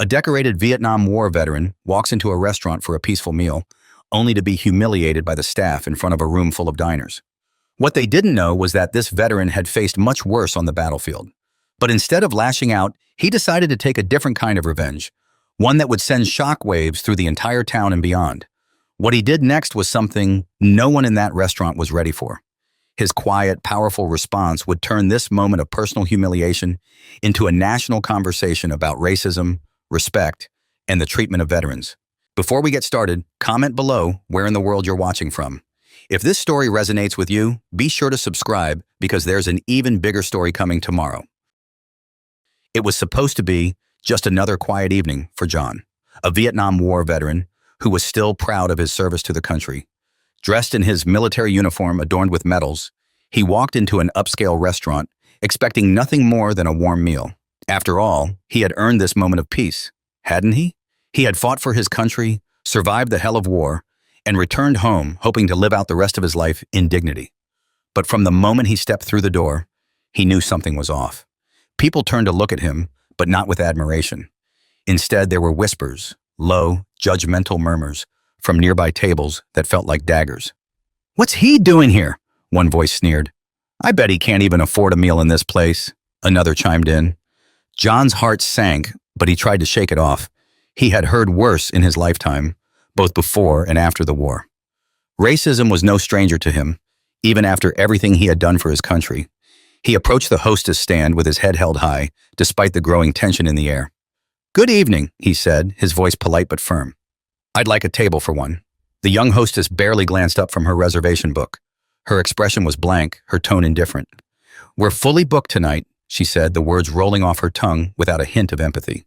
A decorated Vietnam War veteran walks into a restaurant for a peaceful meal, only to be humiliated by the staff in front of a room full of diners. What they didn't know was that this veteran had faced much worse on the battlefield. But instead of lashing out, he decided to take a different kind of revenge, one that would send shockwaves through the entire town and beyond. What he did next was something no one in that restaurant was ready for. His quiet, powerful response would turn this moment of personal humiliation into a national conversation about racism, respect, and the treatment of veterans. Before we get started, comment below where in the world you're watching from. If this story resonates with you, be sure to subscribe because there's an even bigger story coming tomorrow. It was supposed to be just another quiet evening for John, a Vietnam War veteran who was still proud of his service to the country. Dressed in his military uniform adorned with medals, he walked into an upscale restaurant, expecting nothing more than a warm meal. After all, he had earned this moment of peace, hadn't he? He had fought for his country, survived the hell of war, and returned home hoping to live out the rest of his life in dignity. But from the moment he stepped through the door, he knew something was off. People turned to look at him, but not with admiration. Instead, there were whispers, low, judgmental murmurs from nearby tables that felt like daggers. "What's he doing here?" one voice sneered. "I bet he can't even afford a meal in this place," another chimed in. John's heart sank, but he tried to shake it off. He had heard worse in his lifetime, both before and after the war. Racism was no stranger to him, even after everything he had done for his country. He approached the hostess stand with his head held high, despite the growing tension in the air. "Good evening," he said, his voice polite but firm. "I'd like a table for one." The young hostess barely glanced up from her reservation book. Her expression was blank, her tone indifferent. "We're fully booked tonight," she said, the words rolling off her tongue without a hint of empathy.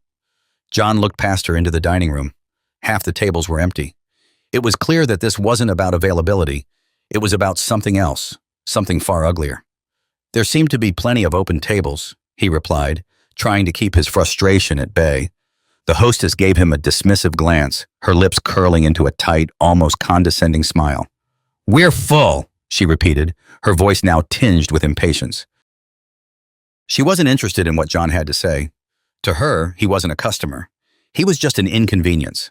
John looked past her into the dining room. Half the tables were empty. It was clear that this wasn't about availability. It was about something else, something far uglier. "There seem to be plenty of open tables," he replied, trying to keep his frustration at bay. The hostess gave him a dismissive glance, her lips curling into a tight, almost condescending smile. "We're full," she repeated, her voice now tinged with impatience. She wasn't interested in what John had to say. To her, he wasn't a customer. He was just an inconvenience.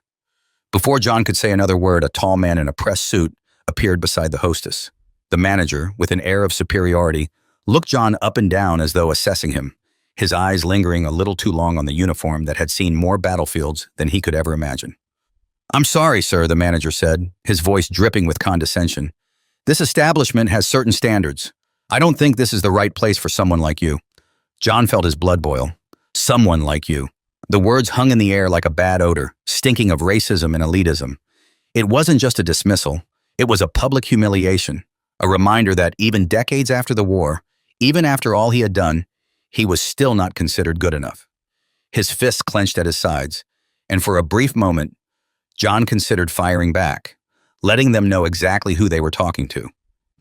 Before John could say another word, a tall man in a pressed suit appeared beside the hostess. The manager, with an air of superiority, looked John up and down as though assessing him, his eyes lingering a little too long on the uniform that had seen more battlefields than he could ever imagine. "I'm sorry, sir," the manager said, his voice dripping with condescension. "This establishment has certain standards. I don't think this is the right place for someone like you." John felt his blood boil. "Someone like you." The words hung in the air like a bad odor, stinking of racism and elitism. It wasn't just a dismissal. It was a public humiliation, a reminder that even decades after the war, even after all he had done, he was still not considered good enough. His fists clenched at his sides, and for a brief moment, John considered firing back, letting them know exactly who they were talking to.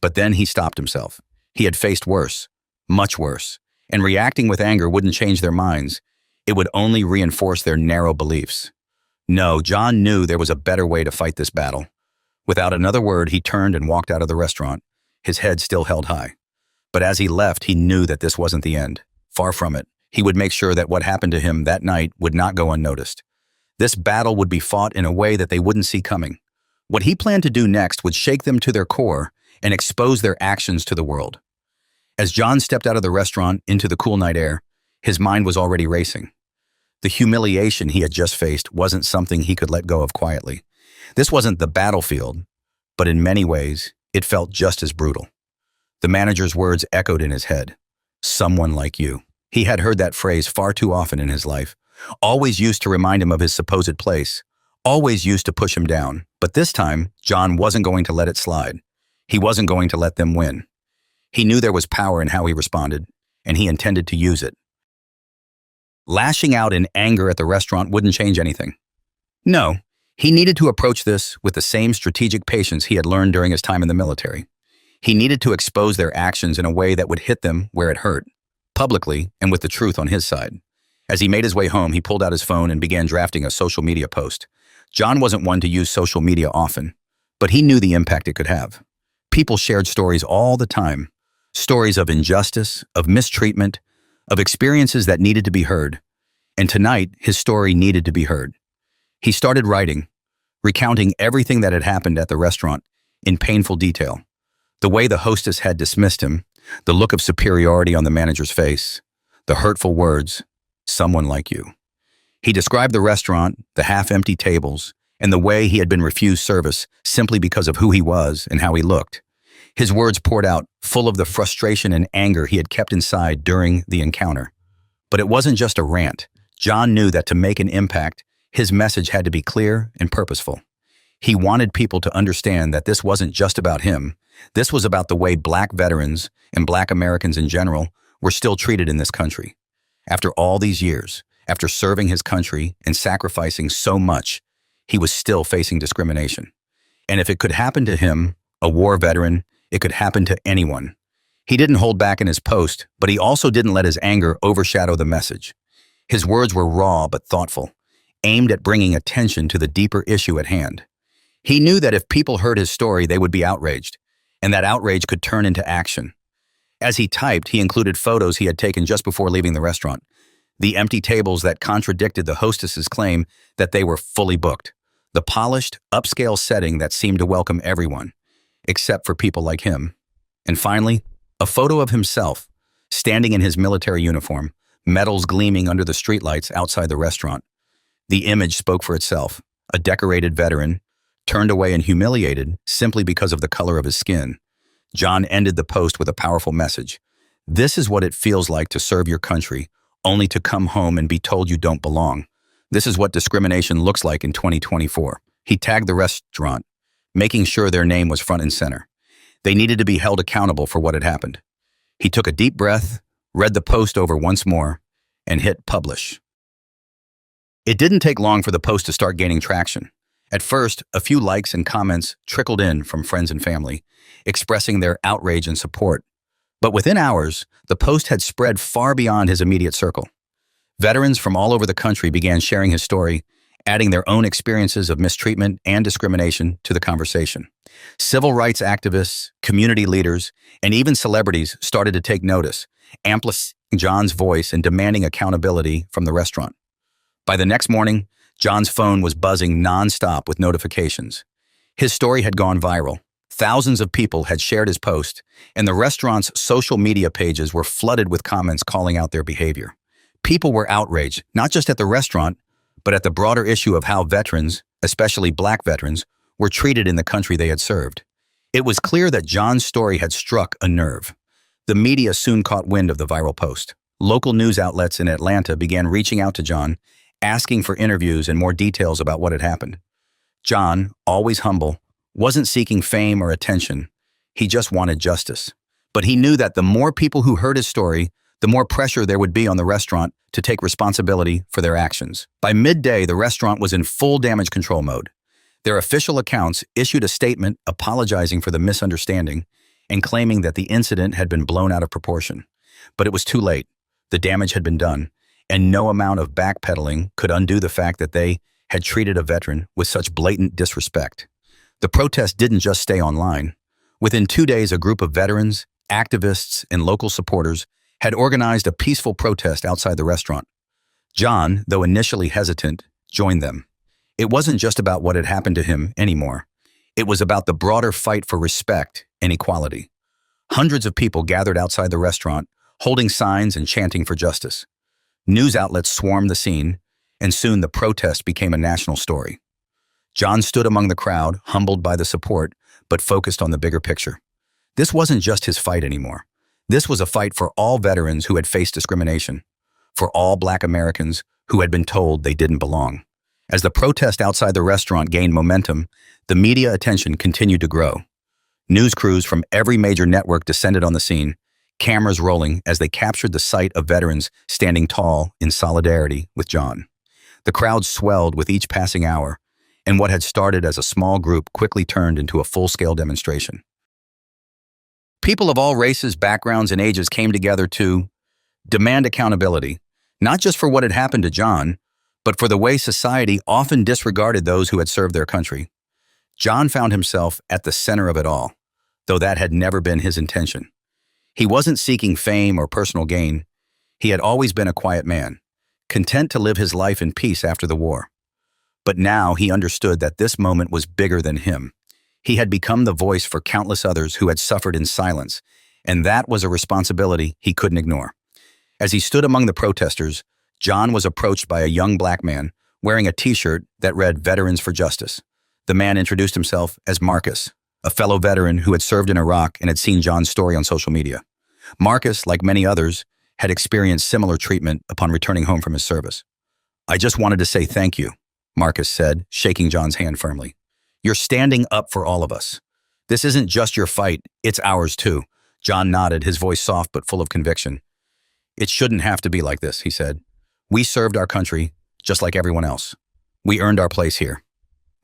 But then he stopped himself. He had faced worse, much worse, and reacting with anger wouldn't change their minds. It would only reinforce their narrow beliefs. No, John knew there was a better way to fight this battle. Without another word, he turned and walked out of the restaurant, his head still held high. But as he left, he knew that this wasn't the end. Far from it. He would make sure that what happened to him that night would not go unnoticed. This battle would be fought in a way that they wouldn't see coming. What he planned to do next would shake them to their core and expose their actions to the world. As John stepped out of the restaurant into the cool night air, his mind was already racing. The humiliation he had just faced wasn't something he could let go of quietly. This wasn't the battlefield, but in many ways, it felt just as brutal. The manager's words echoed in his head. "Someone like you." He had heard that phrase far too often in his life, always used to remind him of his supposed place, always used to push him down. But this time, John wasn't going to let it slide. He wasn't going to let them win. He knew there was power in how he responded, and he intended to use it. Lashing out in anger at the restaurant wouldn't change anything. No, he needed to approach this with the same strategic patience he had learned during his time in the military. He needed to expose their actions in a way that would hit them where it hurt, publicly and with the truth on his side. As he made his way home, he pulled out his phone and began drafting a social media post. John wasn't one to use social media often, but he knew the impact it could have. People shared stories all the time, stories of injustice, of mistreatment, of experiences that needed to be heard. And tonight, his story needed to be heard. He started writing, recounting everything that had happened at the restaurant in painful detail. The way the hostess had dismissed him, the look of superiority on the manager's face, the hurtful words, "someone like you." He described the restaurant, the half-empty tables, and the way he had been refused service simply because of who he was and how he looked. His words poured out, full of the frustration and anger he had kept inside during the encounter. But it wasn't just a rant. John knew that to make an impact, his message had to be clear and purposeful. He wanted people to understand that this wasn't just about him. This was about the way Black veterans and Black Americans in general were still treated in this country. After all these years, after serving his country and sacrificing so much, he was still facing discrimination. And if it could happen to him, a war veteran, it could happen to anyone. He didn't hold back in his post, but he also didn't let his anger overshadow the message. His words were raw but thoughtful, aimed at bringing attention to the deeper issue at hand. He knew that if people heard his story, they would be outraged, and that outrage could turn into action. As he typed, he included photos he had taken just before leaving the restaurant, the empty tables that contradicted the hostess's claim that they were fully booked, the polished, upscale setting that seemed to welcome everyone, except for people like him. And finally, a photo of himself, standing in his military uniform, medals gleaming under the streetlights outside the restaurant. The image spoke for itself, a decorated veteran, turned away and humiliated simply because of the color of his skin. John ended the post with a powerful message. This is what it feels like to serve your country, only to come home and be told you don't belong. This is what discrimination looks like in 2024. He tagged the restaurant, making sure their name was front and center. They needed to be held accountable for what had happened. He took a deep breath, read the post over once more, and hit publish. It didn't take long for the post to start gaining traction. At first, a few likes and comments trickled in from friends and family, expressing their outrage and support. But within hours, the post had spread far beyond his immediate circle. Veterans from all over the country began sharing his story, adding their own experiences of mistreatment and discrimination to the conversation. Civil rights activists, community leaders, and even celebrities started to take notice, amplifying John's voice and demanding accountability from the restaurant. By the next morning, John's phone was buzzing nonstop with notifications. His story had gone viral. Thousands of people had shared his post, and the restaurant's social media pages were flooded with comments calling out their behavior. People were outraged, not just at the restaurant, but at the broader issue of how veterans, especially Black veterans, were treated in the country they had served. It was clear that John's story had struck a nerve. The media soon caught wind of the viral post. Local news outlets in Atlanta began reaching out to John, asking for interviews and more details about what had happened. John, always humble, wasn't seeking fame or attention. He just wanted justice. But he knew that the more people who heard his story, the more pressure there would be on the restaurant to take responsibility for their actions. By midday, the restaurant was in full damage control mode. Their official accounts issued a statement apologizing for the misunderstanding and claiming that the incident had been blown out of proportion. But it was too late. The damage had been done, and no amount of backpedaling could undo the fact that they had treated a veteran with such blatant disrespect. The protest didn't just stay online. Within 2 days, a group of veterans, activists, and local supporters had organized a peaceful protest outside the restaurant. John, though initially hesitant, joined them. It wasn't just about what had happened to him anymore. It was about the broader fight for respect and equality. Hundreds of people gathered outside the restaurant, holding signs and chanting for justice. News outlets swarmed the scene, and soon the protest became a national story. John stood among the crowd, humbled by the support, but focused on the bigger picture. This wasn't just his fight anymore. This was a fight for all veterans who had faced discrimination, for all Black Americans who had been told they didn't belong. As the protest outside the restaurant gained momentum, the media attention continued to grow. News crews from every major network descended on the scene, cameras rolling as they captured the sight of veterans standing tall in solidarity with John. The crowd swelled with each passing hour, and what had started as a small group quickly turned into a full-scale demonstration. People of all races, backgrounds, and ages came together to demand accountability, not just for what had happened to John, but for the way society often disregarded those who had served their country. John found himself at the center of it all, though that had never been his intention. He wasn't seeking fame or personal gain. He had always been a quiet man, content to live his life in peace after the war. But now he understood that this moment was bigger than him. He had become the voice for countless others who had suffered in silence, and that was a responsibility he couldn't ignore. As he stood among the protesters, John was approached by a young black man wearing a t-shirt that read Veterans for Justice. The man introduced himself as Marcus, a fellow veteran who had served in Iraq and had seen John's story on social media. Marcus, like many others, had experienced similar treatment upon returning home from his service. "I just wanted to say thank you," Marcus said, shaking John's hand firmly. "You're standing up for all of us. This isn't just your fight, it's ours too." John nodded, his voice soft but full of conviction. "It shouldn't have to be like this," he said. "We served our country just like everyone else. We earned our place here."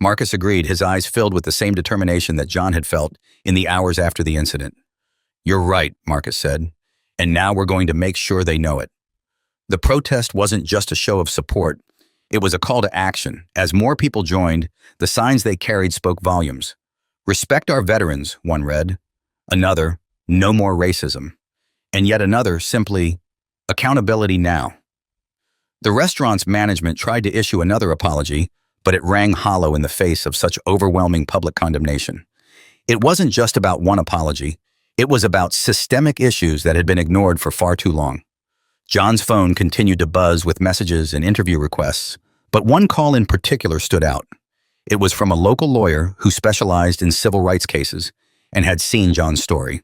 Marcus agreed, his eyes filled with the same determination that John had felt in the hours after the incident. "You're right," Marcus said, "and now we're going to make sure they know it." The protest wasn't just a show of support. It was a call to action. As more people joined, the signs they carried spoke volumes. "Respect our veterans," one read. Another, "No more racism." And yet another, simply, "Accountability now." The restaurant's management tried to issue another apology, but it rang hollow in the face of such overwhelming public condemnation. It wasn't just about one apology. It was about systemic issues that had been ignored for far too long. John's phone continued to buzz with messages and interview requests, but one call in particular stood out. It was from a local lawyer who specialized in civil rights cases and had seen John's story.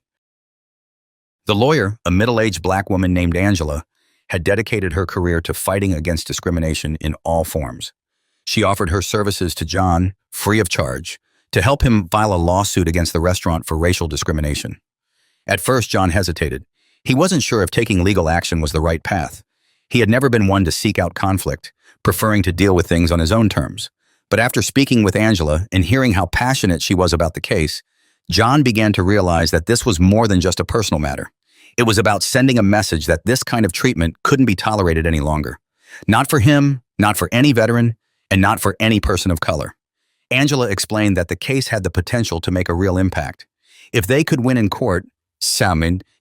The lawyer, a middle-aged black woman named Angela, had dedicated her career to fighting against discrimination in all forms. She offered her services to John, free of charge, to help him file a lawsuit against the restaurant for racial discrimination. At first, John hesitated. He wasn't sure if taking legal action was the right path. He had never been one to seek out conflict, preferring to deal with things on his own terms. But after speaking with Angela and hearing how passionate she was about the case, John began to realize that this was more than just a personal matter. It was about sending a message that this kind of treatment couldn't be tolerated any longer. Not for him, not for any veteran, and not for any person of color. Angela explained that the case had the potential to make a real impact. If they could win in court,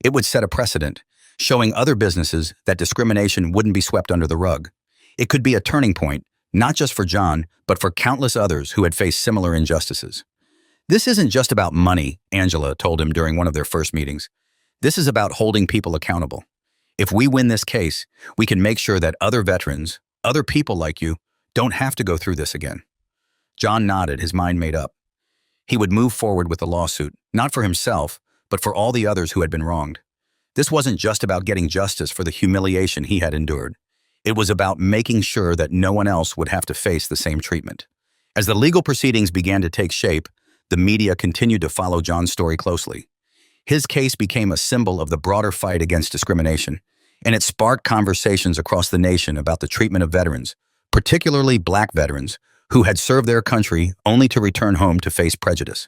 it would set a precedent, showing other businesses that discrimination wouldn't be swept under the rug. It could be a turning point, not just for John, but for countless others who had faced similar injustices. "This isn't just about money," Angela told him during one of their first meetings. "This is about holding people accountable. If we win this case, we can make sure that other veterans, other people like you, don't have to go through this again." John nodded, his mind made up. He would move forward with the lawsuit, not for himself, but for all the others who had been wronged. This wasn't just about getting justice for the humiliation he had endured. It was about making sure that no one else would have to face the same treatment. As the legal proceedings began to take shape, the media continued to follow John's story closely. His case became a symbol of the broader fight against discrimination, and it sparked conversations across the nation about the treatment of veterans, particularly black veterans, who had served their country only to return home to face prejudice.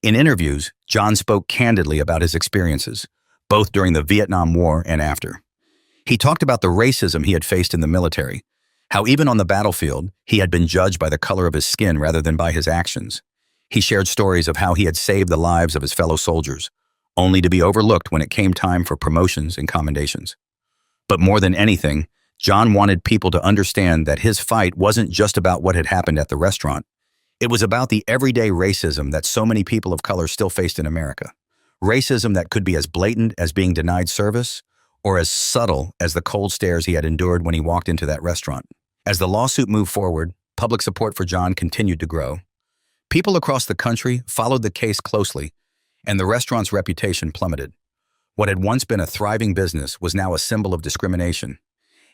In interviews, John spoke candidly about his experiences, both during the Vietnam War and after. He talked about the racism he had faced in the military, how even on the battlefield, he had been judged by the color of his skin rather than by his actions. He shared stories of how he had saved the lives of his fellow soldiers, only to be overlooked when it came time for promotions and commendations. But more than anything, John wanted people to understand that his fight wasn't just about what had happened at the restaurant. It was about the everyday racism that so many people of color still faced in America. Racism that could be as blatant as being denied service, or as subtle as the cold stares he had endured when he walked into that restaurant. As the lawsuit moved forward, public support for John continued to grow. People across the country followed the case closely, and the restaurant's reputation plummeted. What had once been a thriving business was now a symbol of discrimination,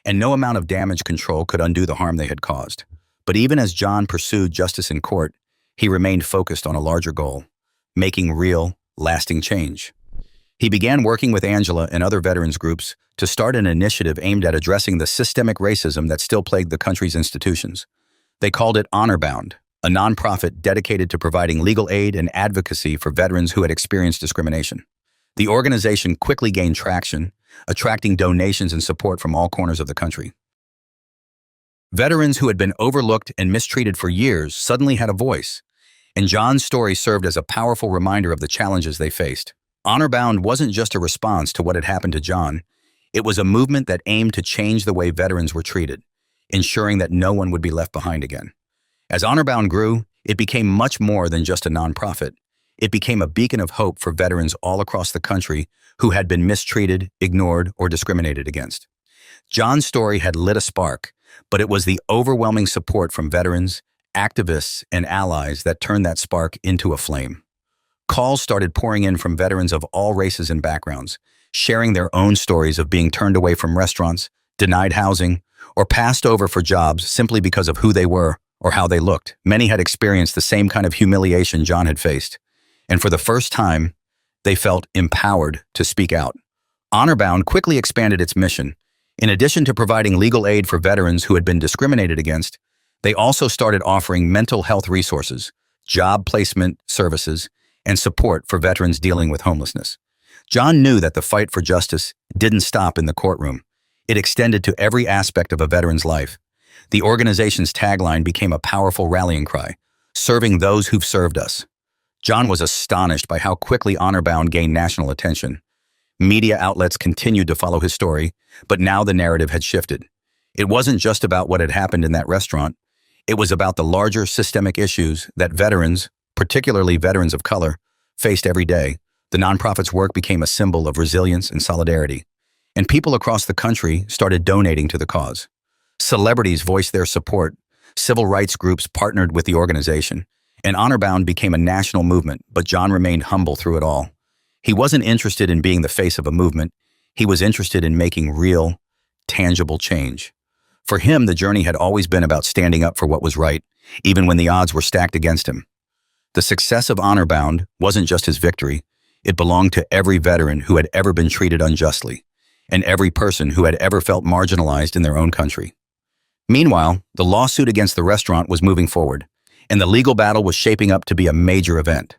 and no amount of damage control could undo the harm they had caused. But even as John pursued justice in court, he remained focused on a larger goal, making real, lasting change. He began working with Angela and other veterans groups to start an initiative aimed at addressing the systemic racism that still plagued the country's institutions. They called it HonorBound, a nonprofit dedicated to providing legal aid and advocacy for veterans who had experienced discrimination. The organization quickly gained traction, attracting donations and support from all corners of the country. Veterans who had been overlooked and mistreated for years suddenly had a voice, and John's story served as a powerful reminder of the challenges they faced. HonorBound wasn't just a response to what had happened to John. It was a movement that aimed to change the way veterans were treated. ensuring that no one would be left behind again. As Honorbound grew, it became much more than just a nonprofit. It became a beacon of hope for veterans all across the country who had been mistreated, ignored, or discriminated against. John's story had lit a spark, but it was the overwhelming support from veterans, activists, and allies that turned that spark into a flame. Calls started pouring in from veterans of all races and backgrounds, sharing their own stories of being turned away from restaurants, denied housing, or passed over for jobs simply because of who they were or how they looked. Many had experienced the same kind of humiliation John had faced, and for the first time, they felt empowered to speak out. Honorbound quickly expanded its mission. In addition to providing legal aid for veterans who had been discriminated against, they also started offering mental health resources, job placement services, and support for veterans dealing with homelessness. John knew that the fight for justice didn't stop in the courtroom. It extended to every aspect of a veteran's life. The organization's tagline became a powerful rallying cry, serving those who've served us. John was astonished by how quickly Honorbound gained national attention. Media outlets continued to follow his story, but now the narrative had shifted. It wasn't just about what had happened in that restaurant. It was about the larger systemic issues that veterans, particularly veterans of color, faced every day. The nonprofit's work became a symbol of resilience and solidarity, and people across the country started donating to the cause. Celebrities voiced their support, civil rights groups partnered with the organization, and Honorbound became a national movement, but John remained humble through it all. He wasn't interested in being the face of a movement. He was interested in making real, tangible change. For him, the journey had always been about standing up for what was right, even when the odds were stacked against him. The success of Honorbound wasn't just his victory. It belonged to every veteran who had ever been treated unjustly, and every person who had ever felt marginalized in their own country. Meanwhile, the lawsuit against the restaurant was moving forward, and the legal battle was shaping up to be a major event.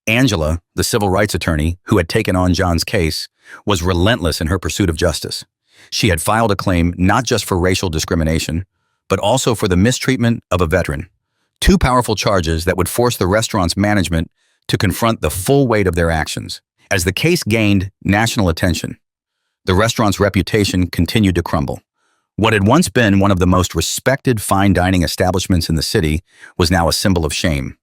Angela, the civil rights attorney who had taken on John's case, was relentless in her pursuit of justice. She had filed a claim not just for racial discrimination, but also for the mistreatment of a veteran. Two powerful charges that would force the restaurant's management to confront the full weight of their actions. As the case gained national attention, the restaurant's reputation continued to crumble. What had once been one of the most respected fine dining establishments in the city was now a symbol of shame.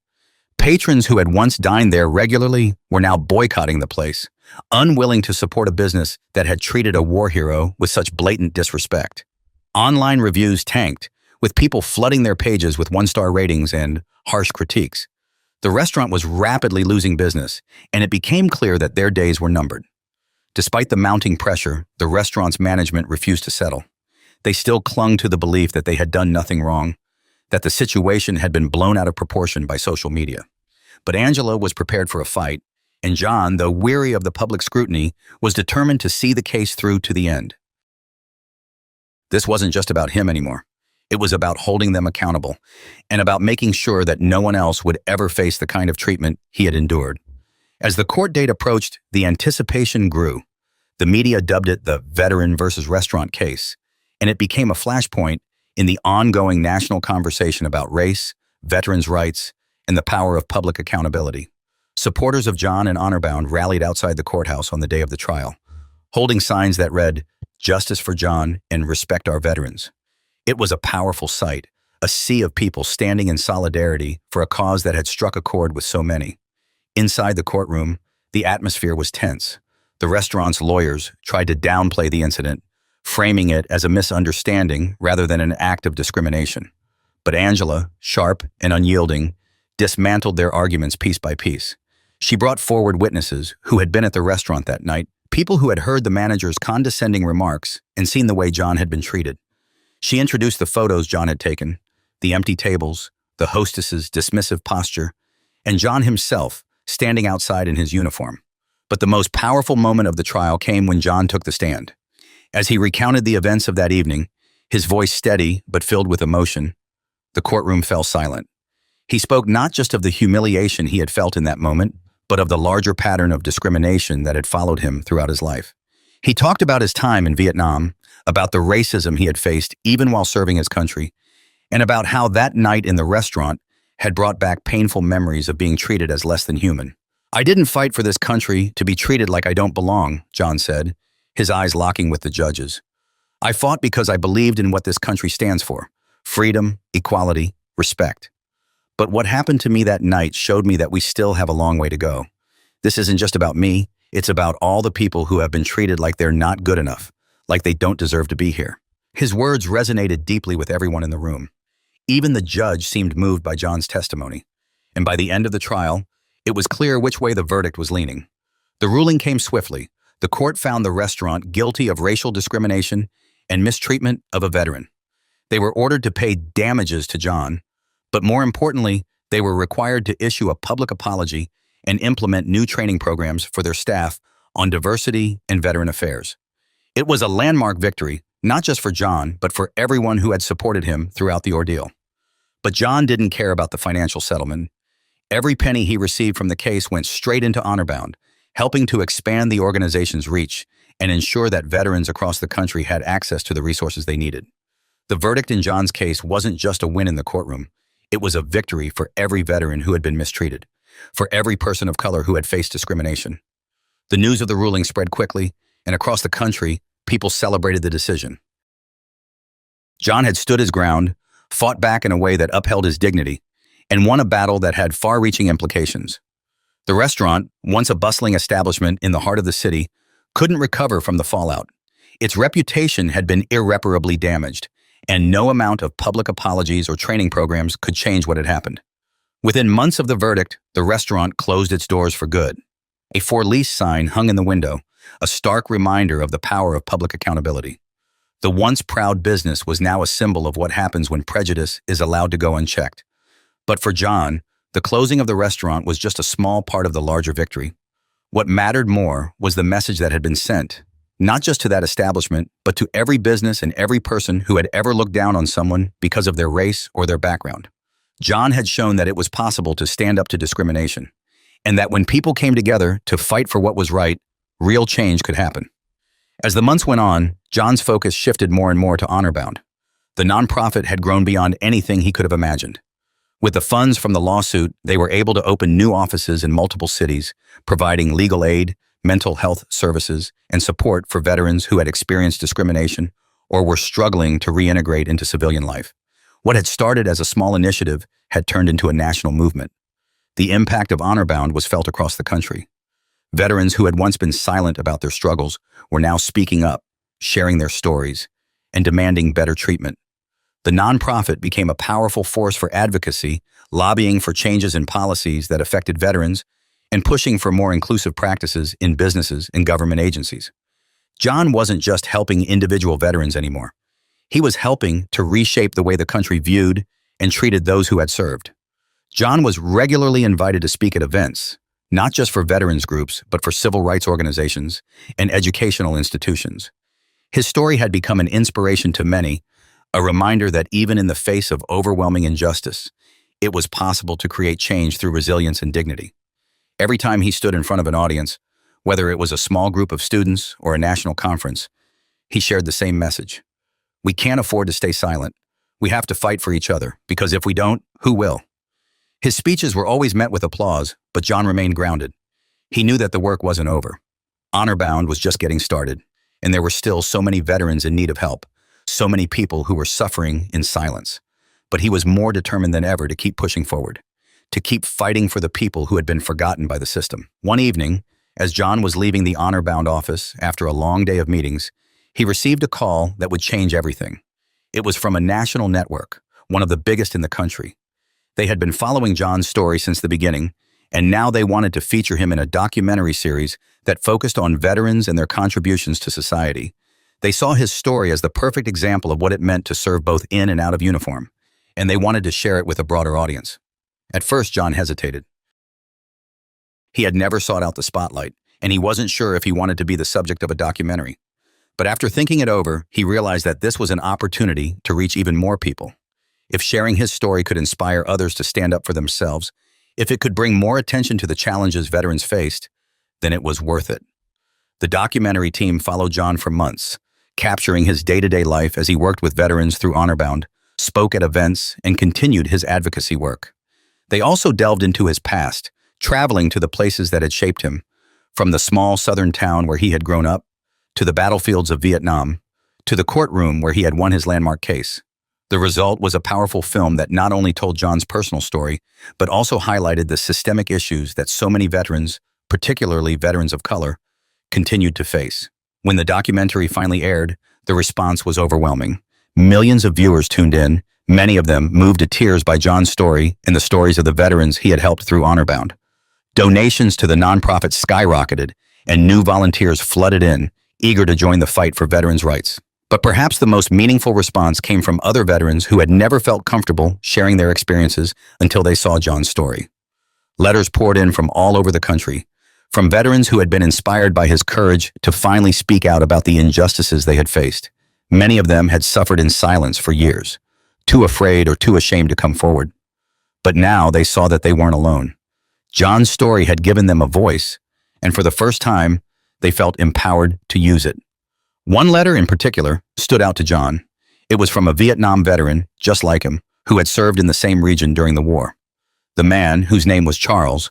Patrons who had once dined there regularly were now boycotting the place, unwilling to support a business that had treated a war hero with such blatant disrespect. Online reviews tanked, with people flooding their pages with one-star ratings and harsh critiques. The restaurant was rapidly losing business, and it became clear that their days were numbered. Despite the mounting pressure, the restaurant's management refused to settle. They still clung to the belief that they had done nothing wrong, that the situation had been blown out of proportion by social media. But Angela was prepared for a fight, and John, though weary of the public scrutiny, was determined to see the case through to the end. This wasn't just about him anymore. It was about holding them accountable, and about making sure that no one else would ever face the kind of treatment he had endured. As the court date approached, the anticipation grew. The media dubbed it the veteran versus restaurant case, and it became a flashpoint in the ongoing national conversation about race, veterans' rights, and the power of public accountability. Supporters of John and Honorbound rallied outside the courthouse on the day of the trial, holding signs that read, "Justice for John and respect our veterans." It was a powerful sight, a sea of people standing in solidarity for a cause that had struck a chord with so many. Inside the courtroom, the atmosphere was tense. The restaurant's lawyers tried to downplay the incident, framing it as a misunderstanding rather than an act of discrimination. But Angela, sharp and unyielding, dismantled their arguments piece by piece. She brought forward witnesses who had been at the restaurant that night, people who had heard the manager's condescending remarks and seen the way John had been treated. She introduced the photos John had taken, the empty tables, the hostess's dismissive posture, and John himself standing outside in his uniform. But the most powerful moment of the trial came when John took the stand. As he recounted the events of that evening, his voice steady but filled with emotion, the courtroom fell silent. He spoke not just of the humiliation he had felt in that moment, but of the larger pattern of discrimination that had followed him throughout his life. He talked about his time in Vietnam, about the racism he had faced even while serving his country, and about how that night in the restaurant had brought back painful memories of being treated as less than human. "I didn't fight for this country to be treated like I don't belong," John said, his eyes locking with the judge's. I fought because I believed in what this country stands for: freedom, equality, respect. But what happened to me that night showed me that we still have a long way to go. This isn't just about me, it's about all the people who have been treated like they're not good enough, like they don't deserve to be here. His words resonated deeply with everyone in the room. Even the judge seemed moved by John's testimony. And by the end of the trial, it was clear which way the verdict was leaning. The ruling came swiftly. The court found the restaurant guilty of racial discrimination and mistreatment of a veteran. They were ordered to pay damages to John, but more importantly, they were required to issue a public apology and implement new training programs for their staff on diversity and veteran affairs. It was a landmark victory, not just for John, but for everyone who had supported him throughout the ordeal. But John didn't care about the financial settlement. Every penny he received from the case went straight into HonorBound, helping to expand the organization's reach and ensure that veterans across the country had access to the resources they needed. The verdict in John's case wasn't just a win in the courtroom. It was a victory for every veteran who had been mistreated, for every person of color who had faced discrimination. The news of the ruling spread quickly, and across the country, people celebrated the decision. John had stood his ground, fought back in a way that upheld his dignity, and won a battle that had far-reaching implications. The restaurant, once a bustling establishment in the heart of the city, couldn't recover from the fallout. Its reputation had been irreparably damaged, and no amount of public apologies or training programs could change what had happened. Within months of the verdict, the restaurant closed its doors for good. A for lease sign hung in the window, a stark reminder of the power of public accountability. The once proud business was now a symbol of what happens when prejudice is allowed to go unchecked. But for John, the closing of the restaurant was just a small part of the larger victory. What mattered more was the message that had been sent, not just to that establishment, but to every business and every person who had ever looked down on someone because of their race or their background. John had shown that it was possible to stand up to discrimination, and that when people came together to fight for what was right, real change could happen. As the months went on, John's focus shifted more and more to HonorBound. The nonprofit had grown beyond anything he could have imagined. With the funds from the lawsuit, they were able to open new offices in multiple cities, providing legal aid, mental health services, and support for veterans who had experienced discrimination or were struggling to reintegrate into civilian life. What had started as a small initiative had turned into a national movement. The impact of HonorBound was felt across the country. Veterans who had once been silent about their struggles were now speaking up, sharing their stories, and demanding better treatment. The nonprofit became a powerful force for advocacy, lobbying for changes in policies that affected veterans and pushing for more inclusive practices in businesses and government agencies. John wasn't just helping individual veterans anymore. He was helping to reshape the way the country viewed and treated those who had served. John was regularly invited to speak at events, not just for veterans groups, but for civil rights organizations and educational institutions. His story had become an inspiration to many, a reminder that even in the face of overwhelming injustice, it was possible to create change through resilience and dignity. Every time he stood in front of an audience, whether it was a small group of students or a national conference, he shared the same message. We can't afford to stay silent. We have to fight for each other, because if we don't, who will? His speeches were always met with applause, but John remained grounded. He knew that the work wasn't over. HonorBound was just getting started, and there were still so many veterans in need of help, so many people who were suffering in silence. But he was more determined than ever to keep pushing forward, to keep fighting for the people who had been forgotten by the system. One evening, as John was leaving the HonorBound office after a long day of meetings, he received a call that would change everything. It was from a national network, one of the biggest in the country. They had been following John's story since the beginning, and now they wanted to feature him in a documentary series that focused on veterans and their contributions to society. They saw his story as the perfect example of what it meant to serve both in and out of uniform, and they wanted to share it with a broader audience. At first, John hesitated. He had never sought out the spotlight, and he wasn't sure if he wanted to be the subject of a documentary. But after thinking it over, he realized that this was an opportunity to reach even more people. If sharing his story could inspire others to stand up for themselves, if it could bring more attention to the challenges veterans faced, then it was worth it. The documentary team followed John for months, capturing his day-to-day life as he worked with veterans through HonorBound, spoke at events, and continued his advocacy work. They also delved into his past, traveling to the places that had shaped him, from the small southern town where he had grown up, to the battlefields of Vietnam, to the courtroom where he had won his landmark case. The result was a powerful film that not only told John's personal story, but also highlighted the systemic issues that so many veterans, particularly veterans of color, continued to face. When the documentary finally aired, the response was overwhelming. Millions of viewers tuned in, many of them moved to tears by John's story and the stories of the veterans he had helped through HonorBound. Donations to the nonprofit skyrocketed, and new volunteers flooded in, eager to join the fight for veterans' rights. But perhaps the most meaningful response came from other veterans who had never felt comfortable sharing their experiences until they saw John's story. Letters poured in from all over the country, from veterans who had been inspired by his courage to finally speak out about the injustices they had faced. Many of them had suffered in silence for years, too afraid or too ashamed to come forward. But now they saw that they weren't alone. John's story had given them a voice, and for the first time, they felt empowered to use it. One letter in particular stood out to John. It was from a Vietnam veteran, just like him, who had served in the same region during the war. The man, whose name was Charles,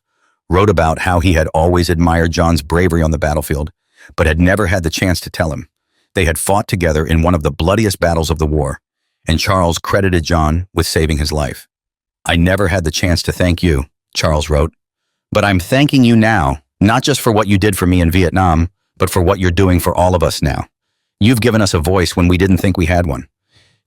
wrote about how he had always admired John's bravery on the battlefield, but had never had the chance to tell him. They had fought together in one of the bloodiest battles of the war, and Charles credited John with saving his life. "I never had the chance to thank you," Charles wrote, "but I'm thanking you now, not just for what you did for me in Vietnam, but for what you're doing for all of us now. You've given us a voice when we didn't think we had one.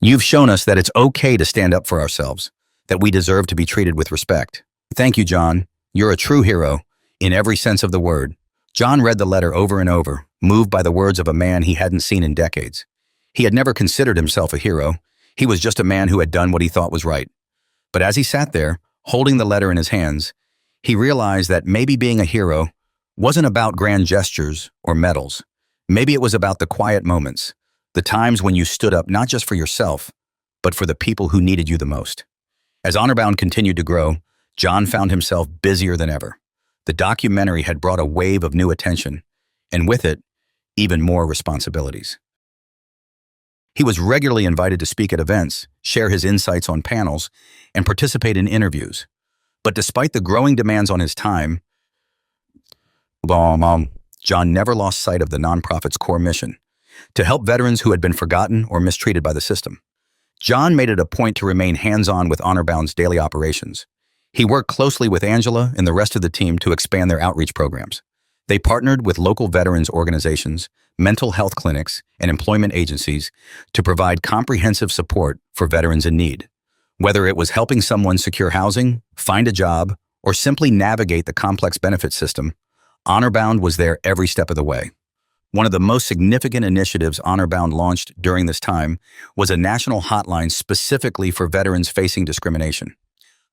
You've shown us that it's okay to stand up for ourselves, that we deserve to be treated with respect. Thank you, John. You're a true hero, in every sense of the word." John read the letter over and over, moved by the words of a man he hadn't seen in decades. He had never considered himself a hero. He was just a man who had done what he thought was right. But as he sat there, holding the letter in his hands, he realized that maybe being a hero wasn't about grand gestures or medals. Maybe it was about the quiet moments, the times when you stood up not just for yourself, but for the people who needed you the most. As HonorBound continued to grow, John found himself busier than ever. The documentary had brought a wave of new attention, and with it, even more responsibilities. He was regularly invited to speak at events, share his insights on panels, and participate in interviews. But despite the growing demands on his time, John never lost sight of the nonprofit's core mission: to help veterans who had been forgotten or mistreated by the system. John made it a point to remain hands-on with HonorBound's daily operations. He worked closely with Angela and the rest of the team to expand their outreach programs. They partnered with local veterans organizations, mental health clinics, and employment agencies to provide comprehensive support for veterans in need. Whether it was helping someone secure housing, find a job, or simply navigate the complex benefit system, HonorBound was there every step of the way. One of the most significant initiatives HonorBound launched during this time was a national hotline specifically for veterans facing discrimination.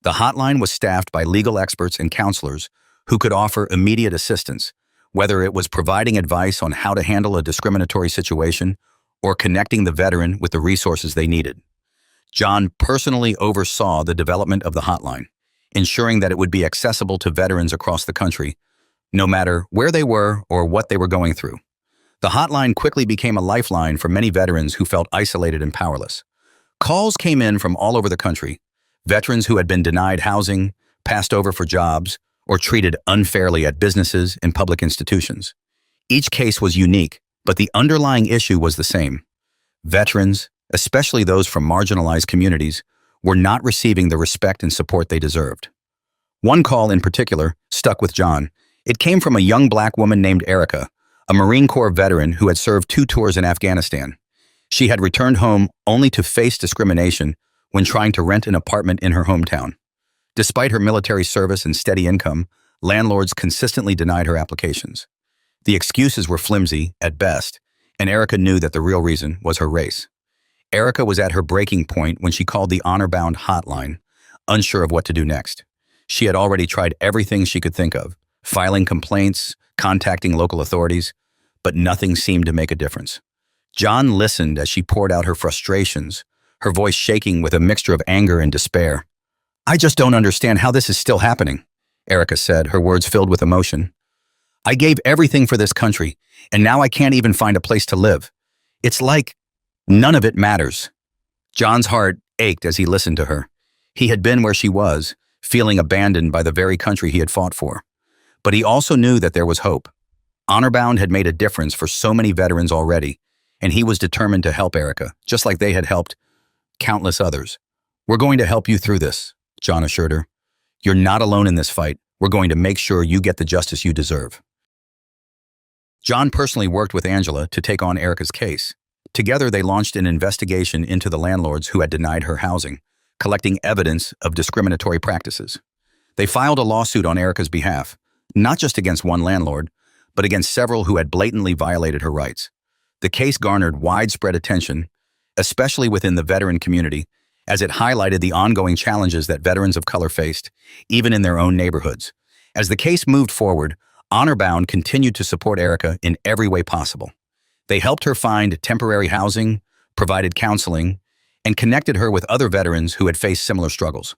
The hotline was staffed by legal experts and counselors who could offer immediate assistance, whether it was providing advice on how to handle a discriminatory situation or connecting the veteran with the resources they needed. John personally oversaw the development of the hotline, ensuring that it would be accessible to veterans across the country, no matter where they were or what they were going through. The hotline quickly became a lifeline for many veterans who felt isolated and powerless. Calls came in from all over the country: veterans who had been denied housing, passed over for jobs, or treated unfairly at businesses and public institutions. Each case was unique, but the underlying issue was the same. Veterans, especially those from marginalized communities, were not receiving the respect and support they deserved. One call in particular stuck with John. It came from a young Black woman named Erica, a Marine Corps veteran who had served 2 tours in Afghanistan. She had returned home only to face discrimination when trying to rent an apartment in her hometown. Despite her military service and steady income, landlords consistently denied her applications. The excuses were flimsy, at best, and Erica knew that the real reason was her race. Erica was at her breaking point when she called the HonorBound hotline, unsure of what to do next. She had already tried everything she could think of: filing complaints, contacting local authorities, but nothing seemed to make a difference. John listened as she poured out her frustrations, her voice shaking with a mixture of anger and despair. "I just don't understand how this is still happening," Erica said, her words filled with emotion. "I gave everything for this country, and now I can't even find a place to live. It's like none of it matters." John's heart ached as he listened to her. He had been where she was, feeling abandoned by the very country he had fought for. But he also knew that there was hope. HonorBound had made a difference for so many veterans already, and he was determined to help Erica, just like they had helped countless others. "We're going to help you through this," John assured her. "You're not alone in this fight. We're going to make sure you get the justice you deserve." John personally worked with Angela to take on Erica's case. Together, they launched an investigation into the landlords who had denied her housing, collecting evidence of discriminatory practices. They filed a lawsuit on Erica's behalf, not just against one landlord, but against several who had blatantly violated her rights. The case garnered widespread attention, especially within the veteran community, as it highlighted the ongoing challenges that veterans of color faced, even in their own neighborhoods. As the case moved forward, Honorbound continued to support Erica in every way possible. They helped her find temporary housing, provided counseling, and connected her with other veterans who had faced similar struggles.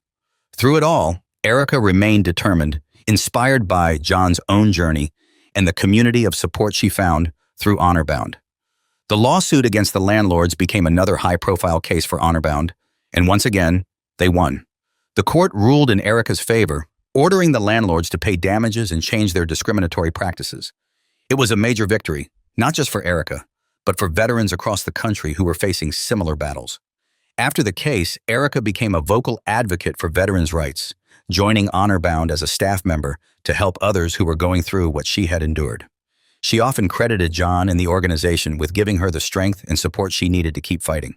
Through it all, Erica remained determined, inspired by John's own journey and the community of support she found through Honorbound. The lawsuit against the landlords became another high-profile case for Honorbound, and once again, they won. The court ruled in Erica's favor, ordering the landlords to pay damages and change their discriminatory practices. It was a major victory, not just for Erica, but for veterans across the country who were facing similar battles. After the case, Erica became a vocal advocate for veterans' rights, joining Honorbound as a staff member to help others who were going through what she had endured. She often credited John and the organization with giving her the strength and support she needed to keep fighting.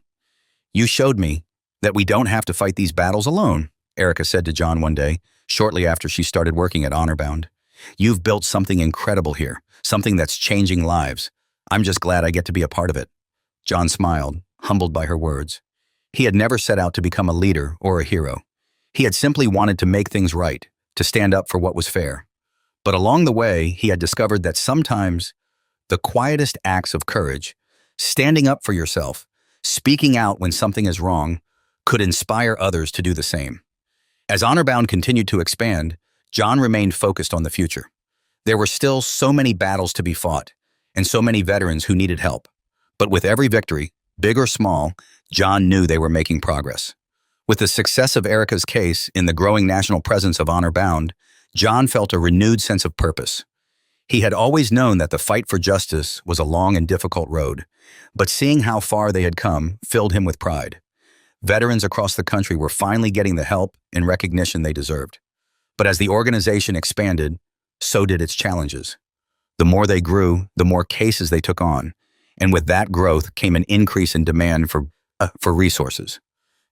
"You showed me that we don't have to fight these battles alone," Erica said to John one day, shortly after she started working at Honorbound. "You've built something incredible here, something that's changing lives. I'm just glad I get to be a part of it." John smiled, humbled by her words. He had never set out to become a leader or a hero. He had simply wanted to make things right, to stand up for what was fair. But along the way, he had discovered that sometimes the quietest acts of courage, standing up for yourself, speaking out when something is wrong, could inspire others to do the same. As Honorbound continued to expand, John remained focused on the future. There were still so many battles to be fought, and so many veterans who needed help. But with every victory, big or small, John knew they were making progress. With the success of Erica's case and the growing national presence of Honorbound, John felt a renewed sense of purpose. He had always known that the fight for justice was a long and difficult road, but seeing how far they had come filled him with pride. Veterans across the country were finally getting the help and recognition they deserved. But as the organization expanded, so did its challenges. The more they grew, the more cases they took on, and with that growth came an increase in demand for resources.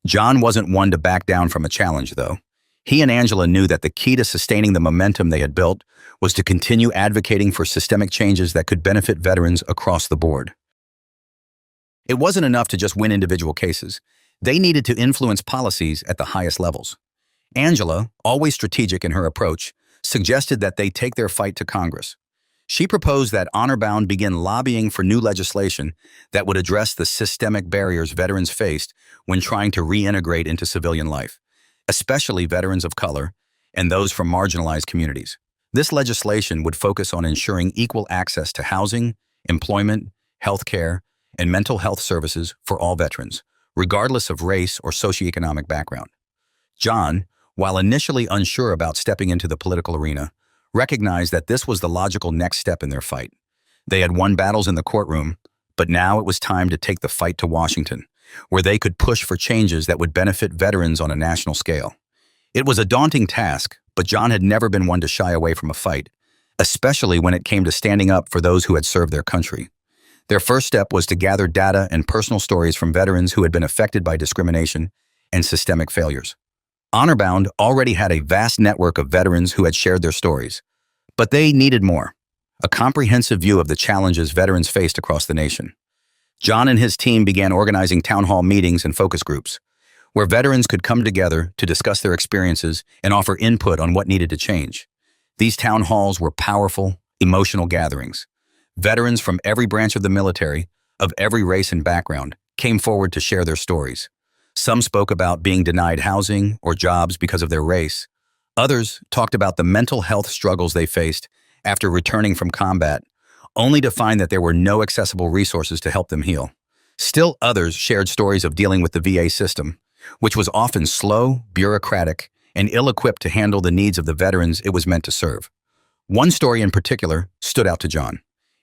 John wasn't one to back down from a challenge, though. He and Angela knew that the key to sustaining the momentum they had built was to continue advocating for systemic changes that could benefit veterans across the board. It wasn't enough to just win individual cases. They needed to influence policies at the highest levels. Angela, always strategic in her approach, suggested that they take their fight to Congress. She proposed that Honorbound begin lobbying for new legislation that would address the systemic barriers veterans faced when trying to reintegrate into civilian life, especially veterans of color and those from marginalized communities. This legislation would focus on ensuring equal access to housing, employment, health care, and mental health services for all veterans, regardless of race or socioeconomic background. John, while initially unsure about stepping into the political arena, recognized that this was the logical next step in their fight. They had won battles in the courtroom, but now it was time to take the fight to Washington, where they could push for changes that would benefit veterans on a national scale. It was a daunting task, but John had never been one to shy away from a fight, especially when it came to standing up for those who had served their country. Their first step was to gather data and personal stories from veterans who had been affected by discrimination and systemic failures. Honorbound already had a vast network of veterans who had shared their stories, but they needed more, a comprehensive view of the challenges veterans faced across the nation. John and his team began organizing town hall meetings and focus groups, where veterans could come together to discuss their experiences and offer input on what needed to change. These town halls were powerful, emotional gatherings. Veterans from every branch of the military, of every race and background, came forward to share their stories. Some spoke about being denied housing or jobs because of their race. Others talked about the mental health struggles they faced after returning from combat, only to find that there were no accessible resources to help them heal. Still others shared stories of dealing with the VA system, which was often slow, bureaucratic, and ill-equipped to handle the needs of the veterans it was meant to serve. One story in particular stood out to John.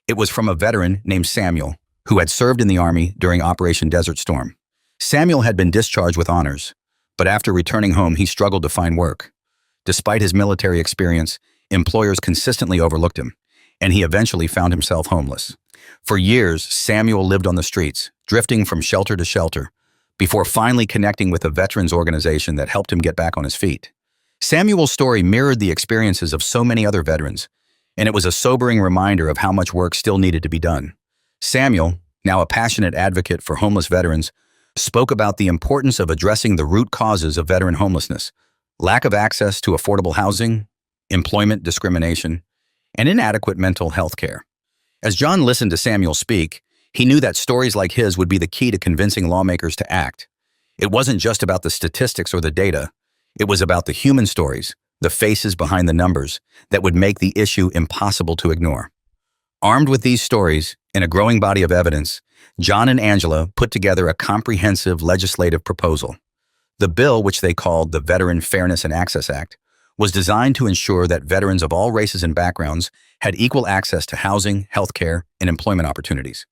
It was from a veteran named Samuel, who had served in the Army during Operation Desert Storm. Samuel had been discharged with honors, but after returning home, he struggled to find work. Despite his military experience, employers consistently overlooked him, and he eventually found himself homeless. For years, Samuel lived on the streets, drifting from shelter to shelter, before finally connecting with a veterans organization that helped him get back on his feet. Samuel's story mirrored the experiences of so many other veterans, and it was a sobering reminder of how much work still needed to be done. Samuel, now a passionate advocate for homeless veterans, spoke about the importance of addressing the root causes of veteran homelessness: lack of access to affordable housing, employment discrimination, and inadequate mental health care. As John listened to Samuel speak, he knew that stories like his would be the key to convincing lawmakers to act. It wasn't just about the statistics or the data. It was about the human stories, the faces behind the numbers, that would make the issue impossible to ignore. Armed with these stories and a growing body of evidence, John and Angela put together a comprehensive legislative proposal. The bill, which they called the Veteran Fairness and Access Act, was designed to ensure that veterans of all races and backgrounds had equal access to housing, health care, and employment opportunities.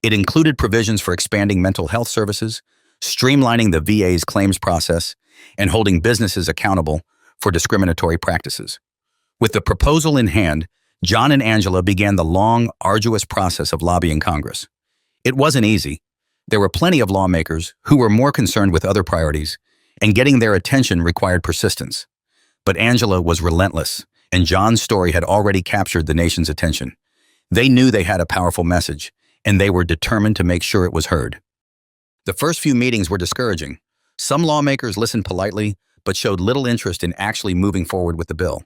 It included provisions for expanding mental health services, streamlining the VA's claims process, and holding businesses accountable for discriminatory practices. With the proposal in hand, John and Angela began the long, arduous process of lobbying Congress. It wasn't easy. There were plenty of lawmakers who were more concerned with other priorities, and getting their attention required persistence. But Angela was relentless, and John's story had already captured the nation's attention. They knew they had a powerful message, and they were determined to make sure it was heard. The first few meetings were discouraging. Some lawmakers listened politely, but showed little interest in actually moving forward with the bill.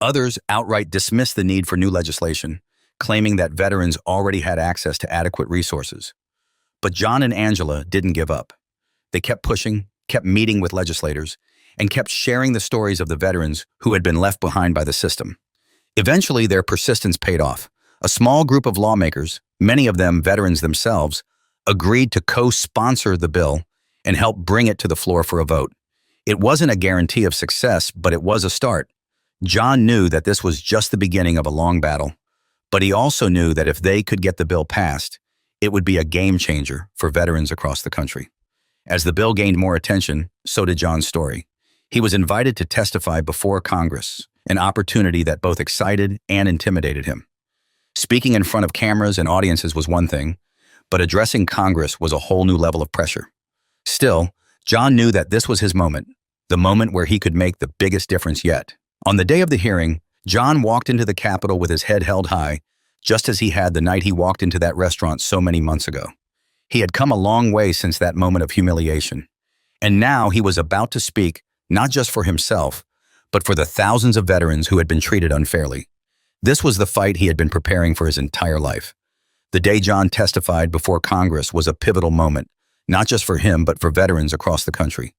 Others outright dismissed the need for new legislation, claiming that veterans already had access to adequate resources. But John and Angela didn't give up. They kept pushing, kept meeting with legislators, and kept sharing the stories of the veterans who had been left behind by the system. Eventually, their persistence paid off. A small group of lawmakers, many of them veterans themselves, agreed to co-sponsor the bill and help bring it to the floor for a vote. It wasn't a guarantee of success, but it was a start. John knew that this was just the beginning of a long battle, but he also knew that if they could get the bill passed, it would be a game changer for veterans across the country. As the bill gained more attention, so did John's story. He was invited to testify before Congress, an opportunity that both excited and intimidated him. Speaking in front of cameras and audiences was one thing, but addressing Congress was a whole new level of pressure. Still, John knew that this was his moment, the moment where he could make the biggest difference yet. On the day of the hearing, John walked into the Capitol with his head held high, just as he had the night he walked into that restaurant so many months ago. He had come a long way since that moment of humiliation, and now he was about to speak not just for himself, but for the thousands of veterans who had been treated unfairly. This was the fight he had been preparing for his entire life. The day John testified before Congress was a pivotal moment, not just for him, but for veterans across the country.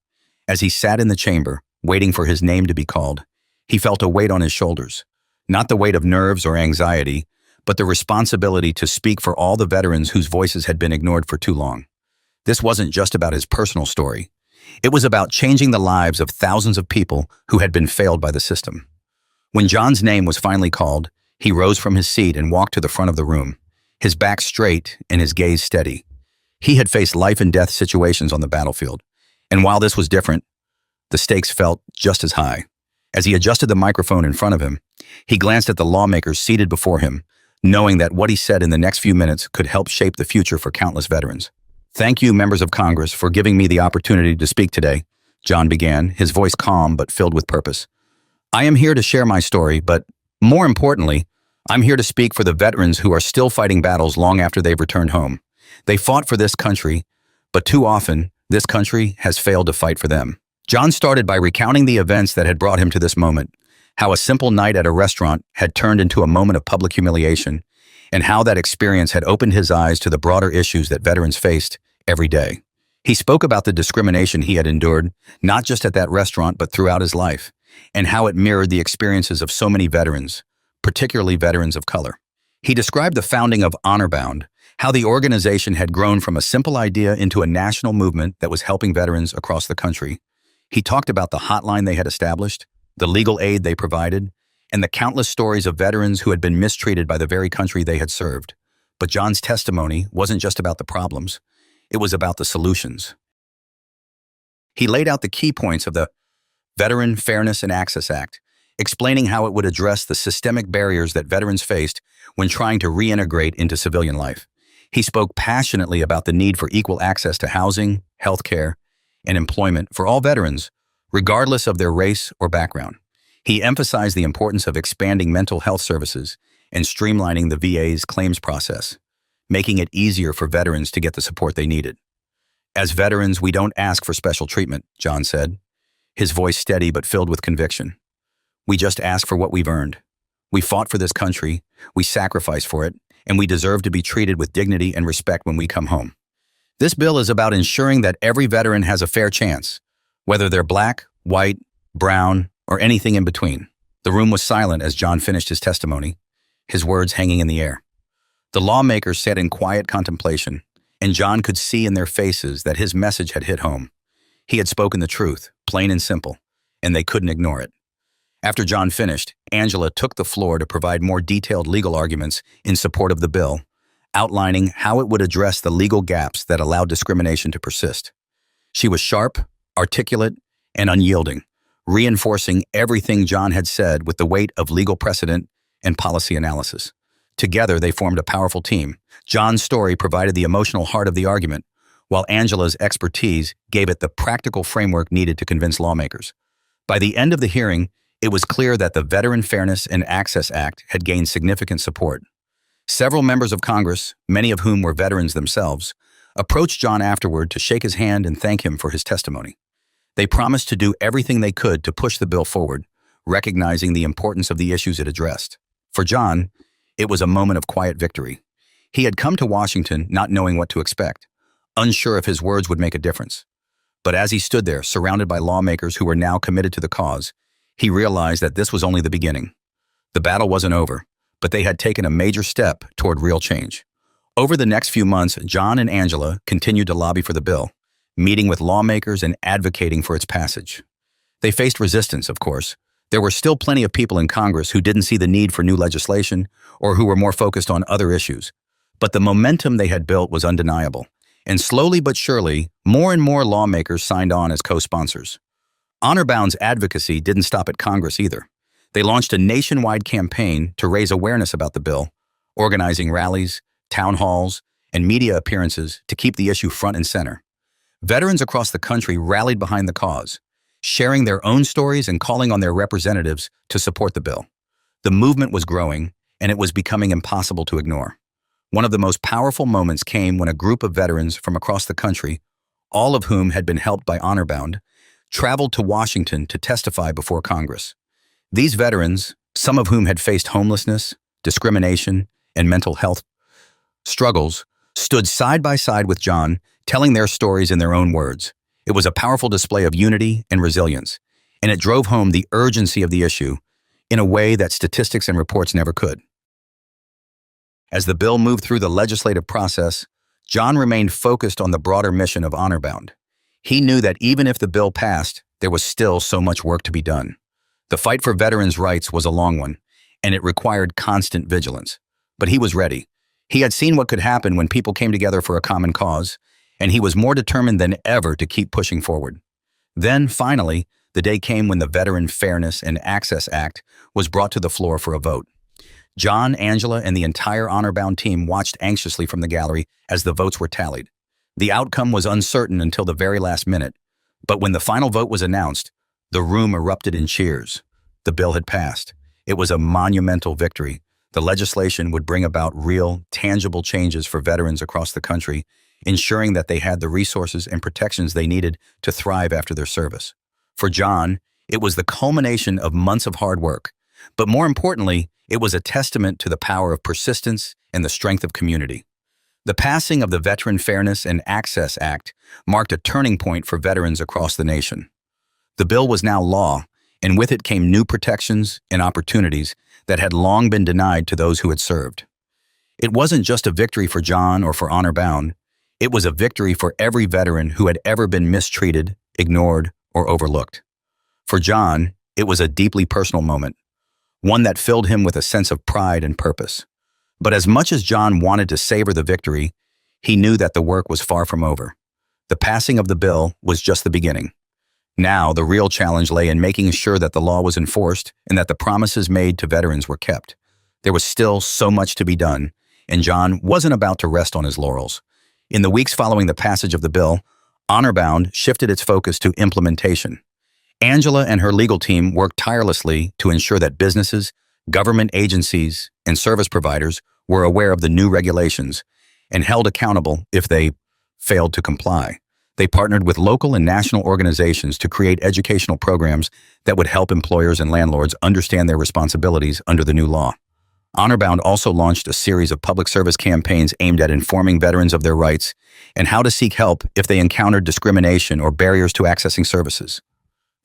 As he sat in the chamber, waiting for his name to be called, he felt a weight on his shoulders. Not the weight of nerves or anxiety, but the responsibility to speak for all the veterans whose voices had been ignored for too long. This wasn't just about his personal story. It was about changing the lives of thousands of people who had been failed by the system. When John's name was finally called, he rose from his seat and walked to the front of the room, his back straight and his gaze steady. He had faced life and death situations on the battlefield, and while this was different, the stakes felt just as high. As he adjusted the microphone in front of him, he glanced at the lawmakers seated before him, knowing that what he said in the next few minutes could help shape the future for countless veterans. "Thank you, members of Congress, for giving me the opportunity to speak today," John began, his voice calm but filled with purpose. "I am here to share my story, but more importantly, I'm here to speak for the veterans who are still fighting battles long after they've returned home. They fought for this country, but too often, this country has failed to fight for them." John started by recounting the events that had brought him to this moment, how a simple night at a restaurant had turned into a moment of public humiliation, and how that experience had opened his eyes to the broader issues that veterans faced every day. He spoke about the discrimination he had endured, not just at that restaurant, but throughout his life, and how it mirrored the experiences of so many veterans, particularly veterans of color. He described the founding of HonorBound, how the organization had grown from a simple idea into a national movement that was helping veterans across the country. He talked about the hotline they had established, the legal aid they provided, and the countless stories of veterans who had been mistreated by the very country they had served. But John's testimony wasn't just about the problems, it was about the solutions. He laid out the key points of the Veteran Fairness and Access Act, explaining how it would address the systemic barriers that veterans faced when trying to reintegrate into civilian life. He spoke passionately about the need for equal access to housing, healthcare, and employment for all veterans, regardless of their race or background. He emphasized the importance of expanding mental health services and streamlining the VA's claims process, making it easier for veterans to get the support they needed. As veterans, we don't ask for special treatment, John said, his voice steady but filled with conviction. We just ask for what we've earned. We fought for this country, we sacrificed for it, and we deserve to be treated with dignity and respect when we come home. This bill is about ensuring that every veteran has a fair chance, whether they're black, white, brown, or anything in between. The room was silent as John finished his testimony, his words hanging in the air. The lawmakers sat in quiet contemplation, and John could see in their faces that his message had hit home. He had spoken the truth, plain and simple, and they couldn't ignore it. After John finished, Angela took the floor to provide more detailed legal arguments in support of the bill, outlining how it would address the legal gaps that allowed discrimination to persist. She was sharp, articulate, and unyielding, reinforcing everything John had said with the weight of legal precedent and policy analysis. Together, they formed a powerful team. John's story provided the emotional heart of the argument, while Angela's expertise gave it the practical framework needed to convince lawmakers. By the end of the hearing, it was clear that the Veteran Fairness and Access Act had gained significant support. Several members of Congress, many of whom were veterans themselves, approached John afterward to shake his hand and thank him for his testimony. They promised to do everything they could to push the bill forward, recognizing the importance of the issues it addressed. For John, it was a moment of quiet victory. He had come to Washington not knowing what to expect, unsure if his words would make a difference. But as he stood there, surrounded by lawmakers who were now committed to the cause, he realized that this was only the beginning. The battle wasn't over, but they had taken a major step toward real change. Over the next few months, John and Angela continued to lobby for the bill, meeting with lawmakers and advocating for its passage. They faced resistance, of course. There were still plenty of people in Congress who didn't see the need for new legislation or who were more focused on other issues. But the momentum they had built was undeniable, and slowly but surely, more and more lawmakers signed on as co-sponsors. Honor-Bound's advocacy didn't stop at Congress either. They launched a nationwide campaign to raise awareness about the bill, organizing rallies, town halls, and media appearances to keep the issue front and center. Veterans across the country rallied behind the cause, sharing their own stories and calling on their representatives to support the bill. The movement was growing, and it was becoming impossible to ignore. One of the most powerful moments came when a group of veterans from across the country, all of whom had been helped by Honor-Bound, traveled to Washington to testify before Congress. These veterans, some of whom had faced homelessness, discrimination, and mental health struggles, stood side by side with John, telling their stories in their own words. It was a powerful display of unity and resilience, and it drove home the urgency of the issue in a way that statistics and reports never could. As the bill moved through the legislative process, John remained focused on the broader mission of Honor-Bound. He knew that even if the bill passed, there was still so much work to be done. The fight for veterans' rights was a long one, and it required constant vigilance. But he was ready. He had seen what could happen when people came together for a common cause, and he was more determined than ever to keep pushing forward. Then, finally, the day came when the Veteran Fairness and Access Act was brought to the floor for a vote. John, Angela, and the entire Honor-Bound team watched anxiously from the gallery as the votes were tallied. The outcome was uncertain until the very last minute, but when the final vote was announced, the room erupted in cheers. The bill had passed. It was a monumental victory. The legislation would bring about real, tangible changes for veterans across the country, ensuring that they had the resources and protections they needed to thrive after their service. For John, it was the culmination of months of hard work, but more importantly, it was a testament to the power of persistence and the strength of community. The passing of the Veteran Fairness and Access Act marked a turning point for veterans across the nation. The bill was now law, and with it came new protections and opportunities that had long been denied to those who had served. It wasn't just a victory for John or for Honor-Bound. It was a victory for every veteran who had ever been mistreated, ignored, or overlooked. For John, it was a deeply personal moment, one that filled him with a sense of pride and purpose. But as much as John wanted to savor the victory, he knew that the work was far from over. The passing of the bill was just the beginning. Now, the real challenge lay in making sure that the law was enforced and that the promises made to veterans were kept. There was still so much to be done, and John wasn't about to rest on his laurels. In the weeks following the passage of the bill, Honorbound shifted its focus to implementation. Angela and her legal team worked tirelessly to ensure that businesses, government agencies, and service providers were aware of the new regulations and held accountable if they failed to comply. They partnered with local and national organizations to create educational programs that would help employers and landlords understand their responsibilities under the new law. Honorbound also launched a series of public service campaigns aimed at informing veterans of their rights and how to seek help if they encountered discrimination or barriers to accessing services.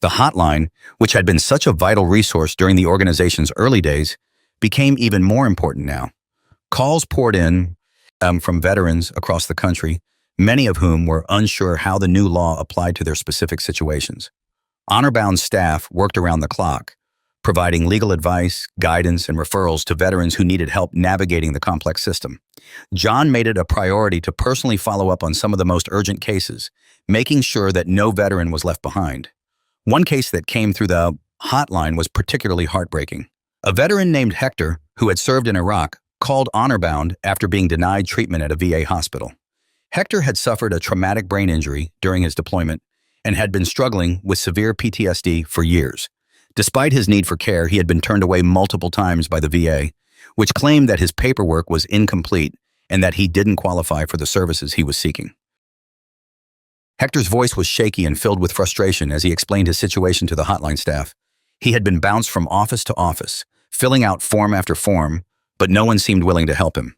The hotline, which had been such a vital resource during the organization's early days, became even more important now. Calls poured in from veterans across the country, many of whom were unsure how the new law applied to their specific situations. Honorbound's staff worked around the clock, providing legal advice, guidance, and referrals to veterans who needed help navigating the complex system. John made it a priority to personally follow up on some of the most urgent cases, making sure that no veteran was left behind. One case that came through the hotline was particularly heartbreaking. A veteran named Hector, who had served in Iraq, called Honorbound after being denied treatment at a VA hospital. Hector had suffered a traumatic brain injury during his deployment and had been struggling with severe PTSD for years. Despite his need for care, he had been turned away multiple times by the VA, which claimed that his paperwork was incomplete and that he didn't qualify for the services he was seeking. Hector's voice was shaky and filled with frustration as he explained his situation to the hotline staff. He had been bounced from office to office, filling out form after form, but no one seemed willing to help him.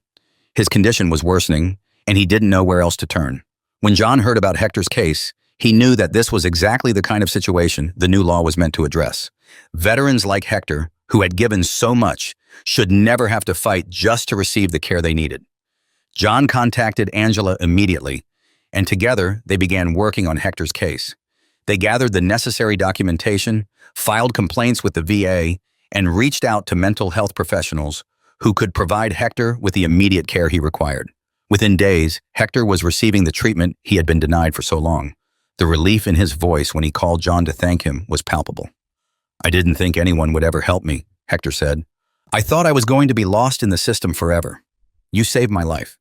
His condition was worsening, and he didn't know where else to turn. When John heard about Hector's case, he knew that this was exactly the kind of situation the new law was meant to address. Veterans like Hector, who had given so much, should never have to fight just to receive the care they needed. John contacted Angela immediately, and together they began working on Hector's case. They gathered the necessary documentation, filed complaints with the VA, and reached out to mental health professionals who could provide Hector with the immediate care he required. Within days, Hector was receiving the treatment he had been denied for so long. The relief in his voice when he called John to thank him was palpable. "I didn't think anyone would ever help me," Hector said. "I thought I was going to be lost in the system forever. You saved my life."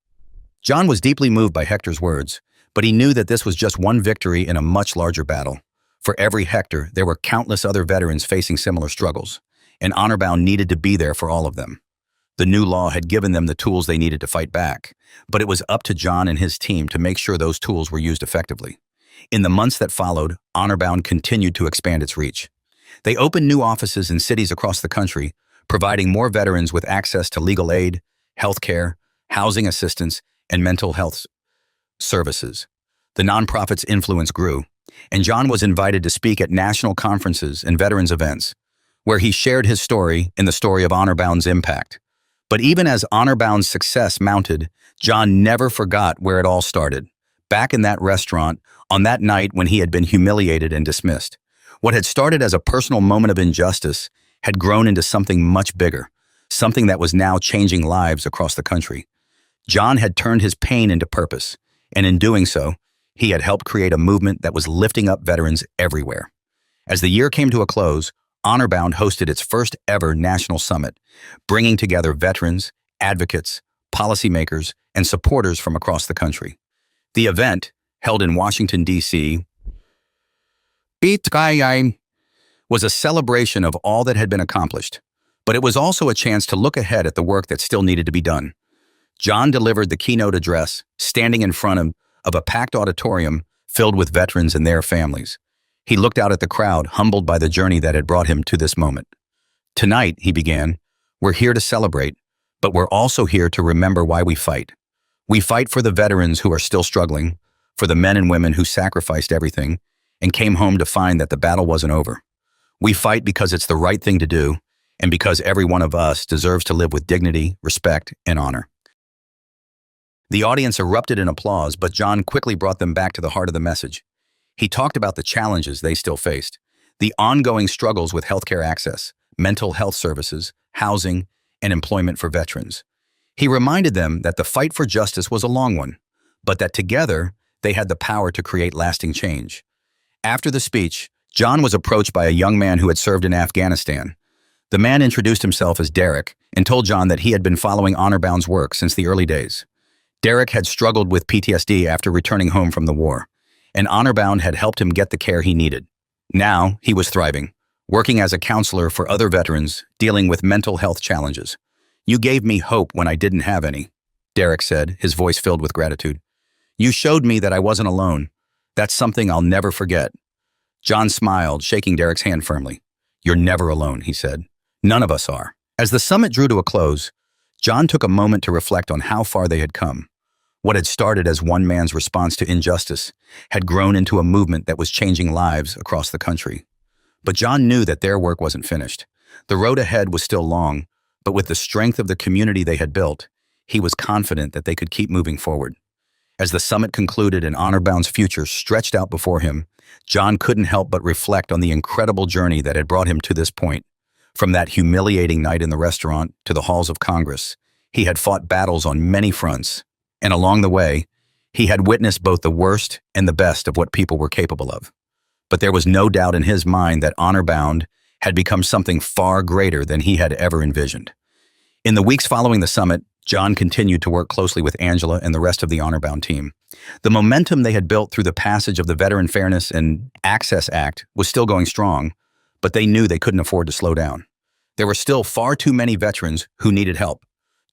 John was deeply moved by Hector's words, but he knew that this was just one victory in a much larger battle. For every Hector, there were countless other veterans facing similar struggles, and Honorbound needed to be there for all of them. The new law had given them the tools they needed to fight back, but it was up to John and his team to make sure those tools were used effectively. In the months that followed, Honorbound continued to expand its reach. They opened new offices in cities across the country, providing more veterans with access to legal aid, health care, housing assistance, and mental health services. The nonprofit's influence grew, and John was invited to speak at national conferences and veterans events, where he shared his story and the story of Honorbound's impact. But even as Honorbound's success mounted, John never forgot where it all started. Back in that restaurant, on that night when he had been humiliated and dismissed. What had started as a personal moment of injustice had grown into something much bigger, something that was now changing lives across the country. John had turned his pain into purpose, and in doing so, he had helped create a movement that was lifting up veterans everywhere. As the year came to a close, Honorbound hosted its first ever national summit, bringing together veterans, advocates, policymakers, and supporters from across the country. The event, held in Washington, D.C., was a celebration of all that had been accomplished, but it was also a chance to look ahead at the work that still needed to be done. John delivered the keynote address, standing in front of a packed auditorium filled with veterans and their families. He looked out at the crowd, humbled by the journey that had brought him to this moment. "Tonight," he began, "we're here to celebrate, but we're also here to remember why we fight. We fight for the veterans who are still struggling, for the men and women who sacrificed everything and came home to find that the battle wasn't over. We fight because it's the right thing to do, and because every one of us deserves to live with dignity, respect, and honor." The audience erupted in applause, but John quickly brought them back to the heart of the message. He talked about the challenges they still faced, the ongoing struggles with healthcare access, mental health services, housing, and employment for veterans. He reminded them that the fight for justice was a long one, but that together they had the power to create lasting change. After the speech, John was approached by a young man who had served in Afghanistan. The man introduced himself as Derek and told John that he had been following Honorbound's work since the early days. Derek had struggled with PTSD after returning home from the war, and Honorbound had helped him get the care he needed. Now, he was thriving, working as a counselor for other veterans dealing with mental health challenges. "You gave me hope when I didn't have any," Derek said, his voice filled with gratitude. "You showed me that I wasn't alone. That's something I'll never forget." John smiled, shaking Derek's hand firmly. "You're never alone," he said. "None of us are." As the summit drew to a close, John took a moment to reflect on how far they had come. What had started as one man's response to injustice had grown into a movement that was changing lives across the country. But John knew that their work wasn't finished. The road ahead was still long, but with the strength of the community they had built, he was confident that they could keep moving forward. As the summit concluded and Honorbound's future stretched out before him, John couldn't help but reflect on the incredible journey that had brought him to this point. From that humiliating night in the restaurant to the halls of Congress, he had fought battles on many fronts, and along the way, he had witnessed both the worst and the best of what people were capable of. But there was no doubt in his mind that Honorbound had become something far greater than he had ever envisioned. In the weeks following the summit, John continued to work closely with Angela and the rest of the Honorbound team. The momentum they had built through the passage of the Veteran Fairness and Access Act was still going strong, but they knew they couldn't afford to slow down. There were still far too many veterans who needed help,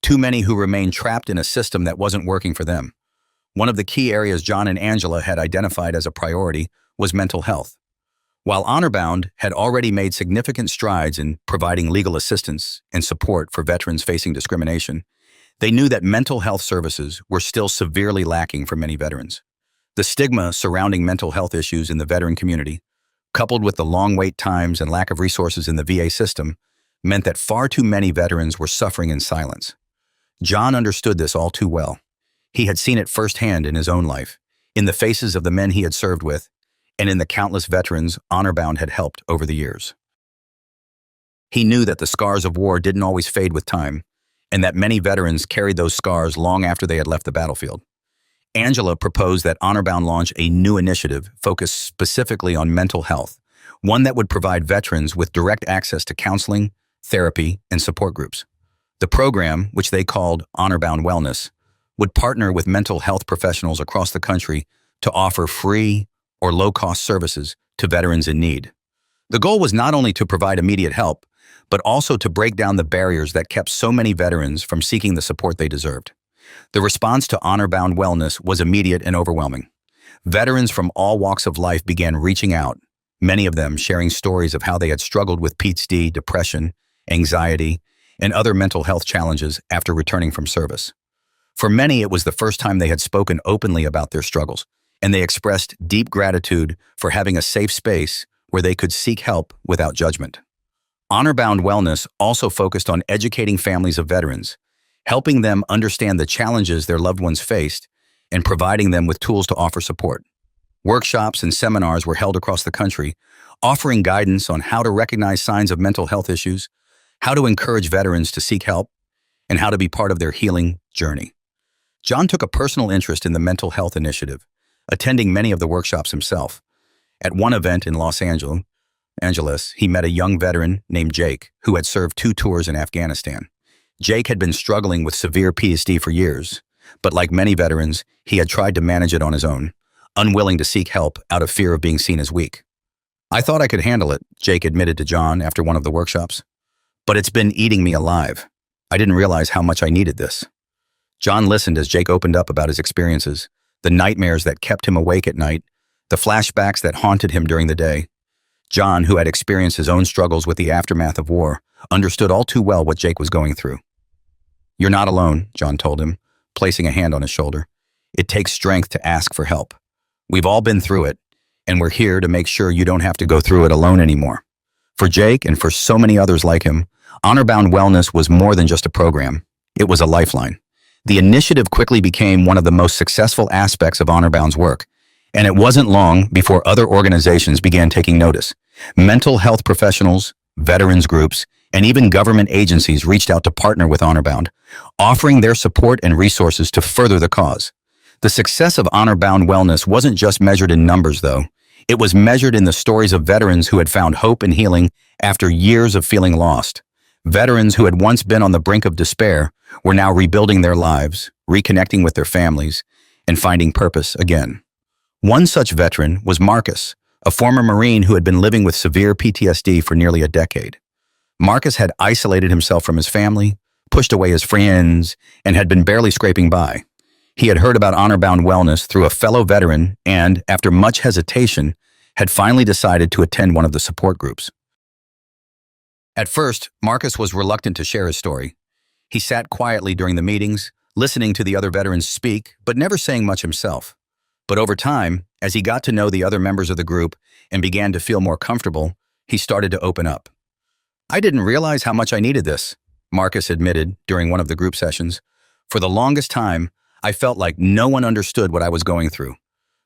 too many who remained trapped in a system that wasn't working for them. One of the key areas John and Angela had identified as a priority was mental health. While Honorbound had already made significant strides in providing legal assistance and support for veterans facing discrimination, they knew that mental health services were still severely lacking for many veterans. The stigma surrounding mental health issues in the veteran community, coupled with the long wait times and lack of resources in the VA system, meant that far too many veterans were suffering in silence. John understood this all too well. He had seen it firsthand in his own life, in the faces of the men he had served with, and in the countless veterans Honorbound had helped over the years. He knew that the scars of war didn't always fade with time, and that many veterans carried those scars long after they had left the battlefield. Angela proposed that Honorbound launch a new initiative focused specifically on mental health, one that would provide veterans with direct access to counseling, therapy, and support groups. The program, which they called Honorbound Wellness, would partner with mental health professionals across the country to offer free or low-cost services to veterans in need. The goal was not only to provide immediate help, but also to break down the barriers that kept so many veterans from seeking the support they deserved. The response to Honorbound Wellness was immediate and overwhelming. Veterans from all walks of life began reaching out, many of them sharing stories of how they had struggled with PTSD, depression, anxiety, and other mental health challenges after returning from service. For many, it was the first time they had spoken openly about their struggles, and they expressed deep gratitude for having a safe space where they could seek help without judgment. Honorbound Wellness also focused on educating families of veterans, helping them understand the challenges their loved ones faced, and providing them with tools to offer support. Workshops and seminars were held across the country, offering guidance on how to recognize signs of mental health issues, how to encourage veterans to seek help, and how to be part of their healing journey. John took a personal interest in the mental health initiative, attending many of the workshops himself. At one event in Los Angeles, he met a young veteran named Jake, who had served 2 tours in Afghanistan. Jake had been struggling with severe PTSD for years, but like many veterans, he had tried to manage it on his own, unwilling to seek help out of fear of being seen as weak. "I thought I could handle it," Jake admitted to John after one of the workshops. "But it's been eating me alive. I didn't realize how much I needed this." John listened as Jake opened up about his experiences, the nightmares that kept him awake at night, the flashbacks that haunted him during the day. John, who had experienced his own struggles with the aftermath of war, understood all too well what Jake was going through. "You're not alone," John told him, placing a hand on his shoulder. "It takes strength to ask for help. We've all been through it, and we're here to make sure you don't have to go through it alone anymore." For Jake, and for so many others like him, Honorbound Wellness was more than just a program. It was a lifeline. The initiative quickly became one of the most successful aspects of Honorbound's work, and it wasn't long before other organizations began taking notice. Mental health professionals, veterans groups, and even government agencies reached out to partner with HonorBound, offering their support and resources to further the cause. The success of HonorBound Wellness wasn't just measured in numbers, though. It was measured in the stories of veterans who had found hope and healing after years of feeling lost. Veterans who had once been on the brink of despair were now rebuilding their lives, reconnecting with their families, and finding purpose again. One such veteran was Marcus, a former Marine who had been living with severe PTSD for nearly a decade. Marcus had isolated himself from his family, pushed away his friends, and had been barely scraping by. He had heard about HonorBound Wellness through a fellow veteran and, after much hesitation, had finally decided to attend one of the support groups. At first, Marcus was reluctant to share his story. He sat quietly during the meetings, listening to the other veterans speak, but never saying much himself. But over time, as he got to know the other members of the group and began to feel more comfortable, he started to open up. "I didn't realize how much I needed this," Marcus admitted during one of the group sessions. "For the longest time, I felt like no one understood what I was going through.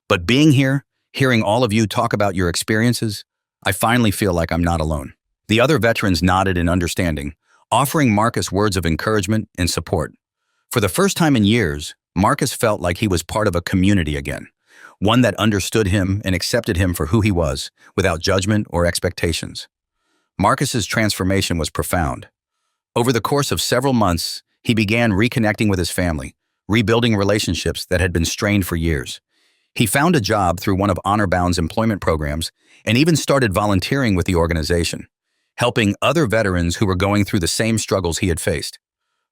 But being here, hearing all of you talk about your experiences, I finally feel like I'm not alone." The other veterans nodded in understanding, offering Marcus words of encouragement and support. For the first time in years, Marcus felt like he was part of a community again, one that understood him and accepted him for who he was, without judgment or expectations. Marcus's transformation was profound. Over the course of several months, he began reconnecting with his family, rebuilding relationships that had been strained for years. He found a job through one of HonorBound's employment programs and even started volunteering with the organization, helping other veterans who were going through the same struggles he had faced.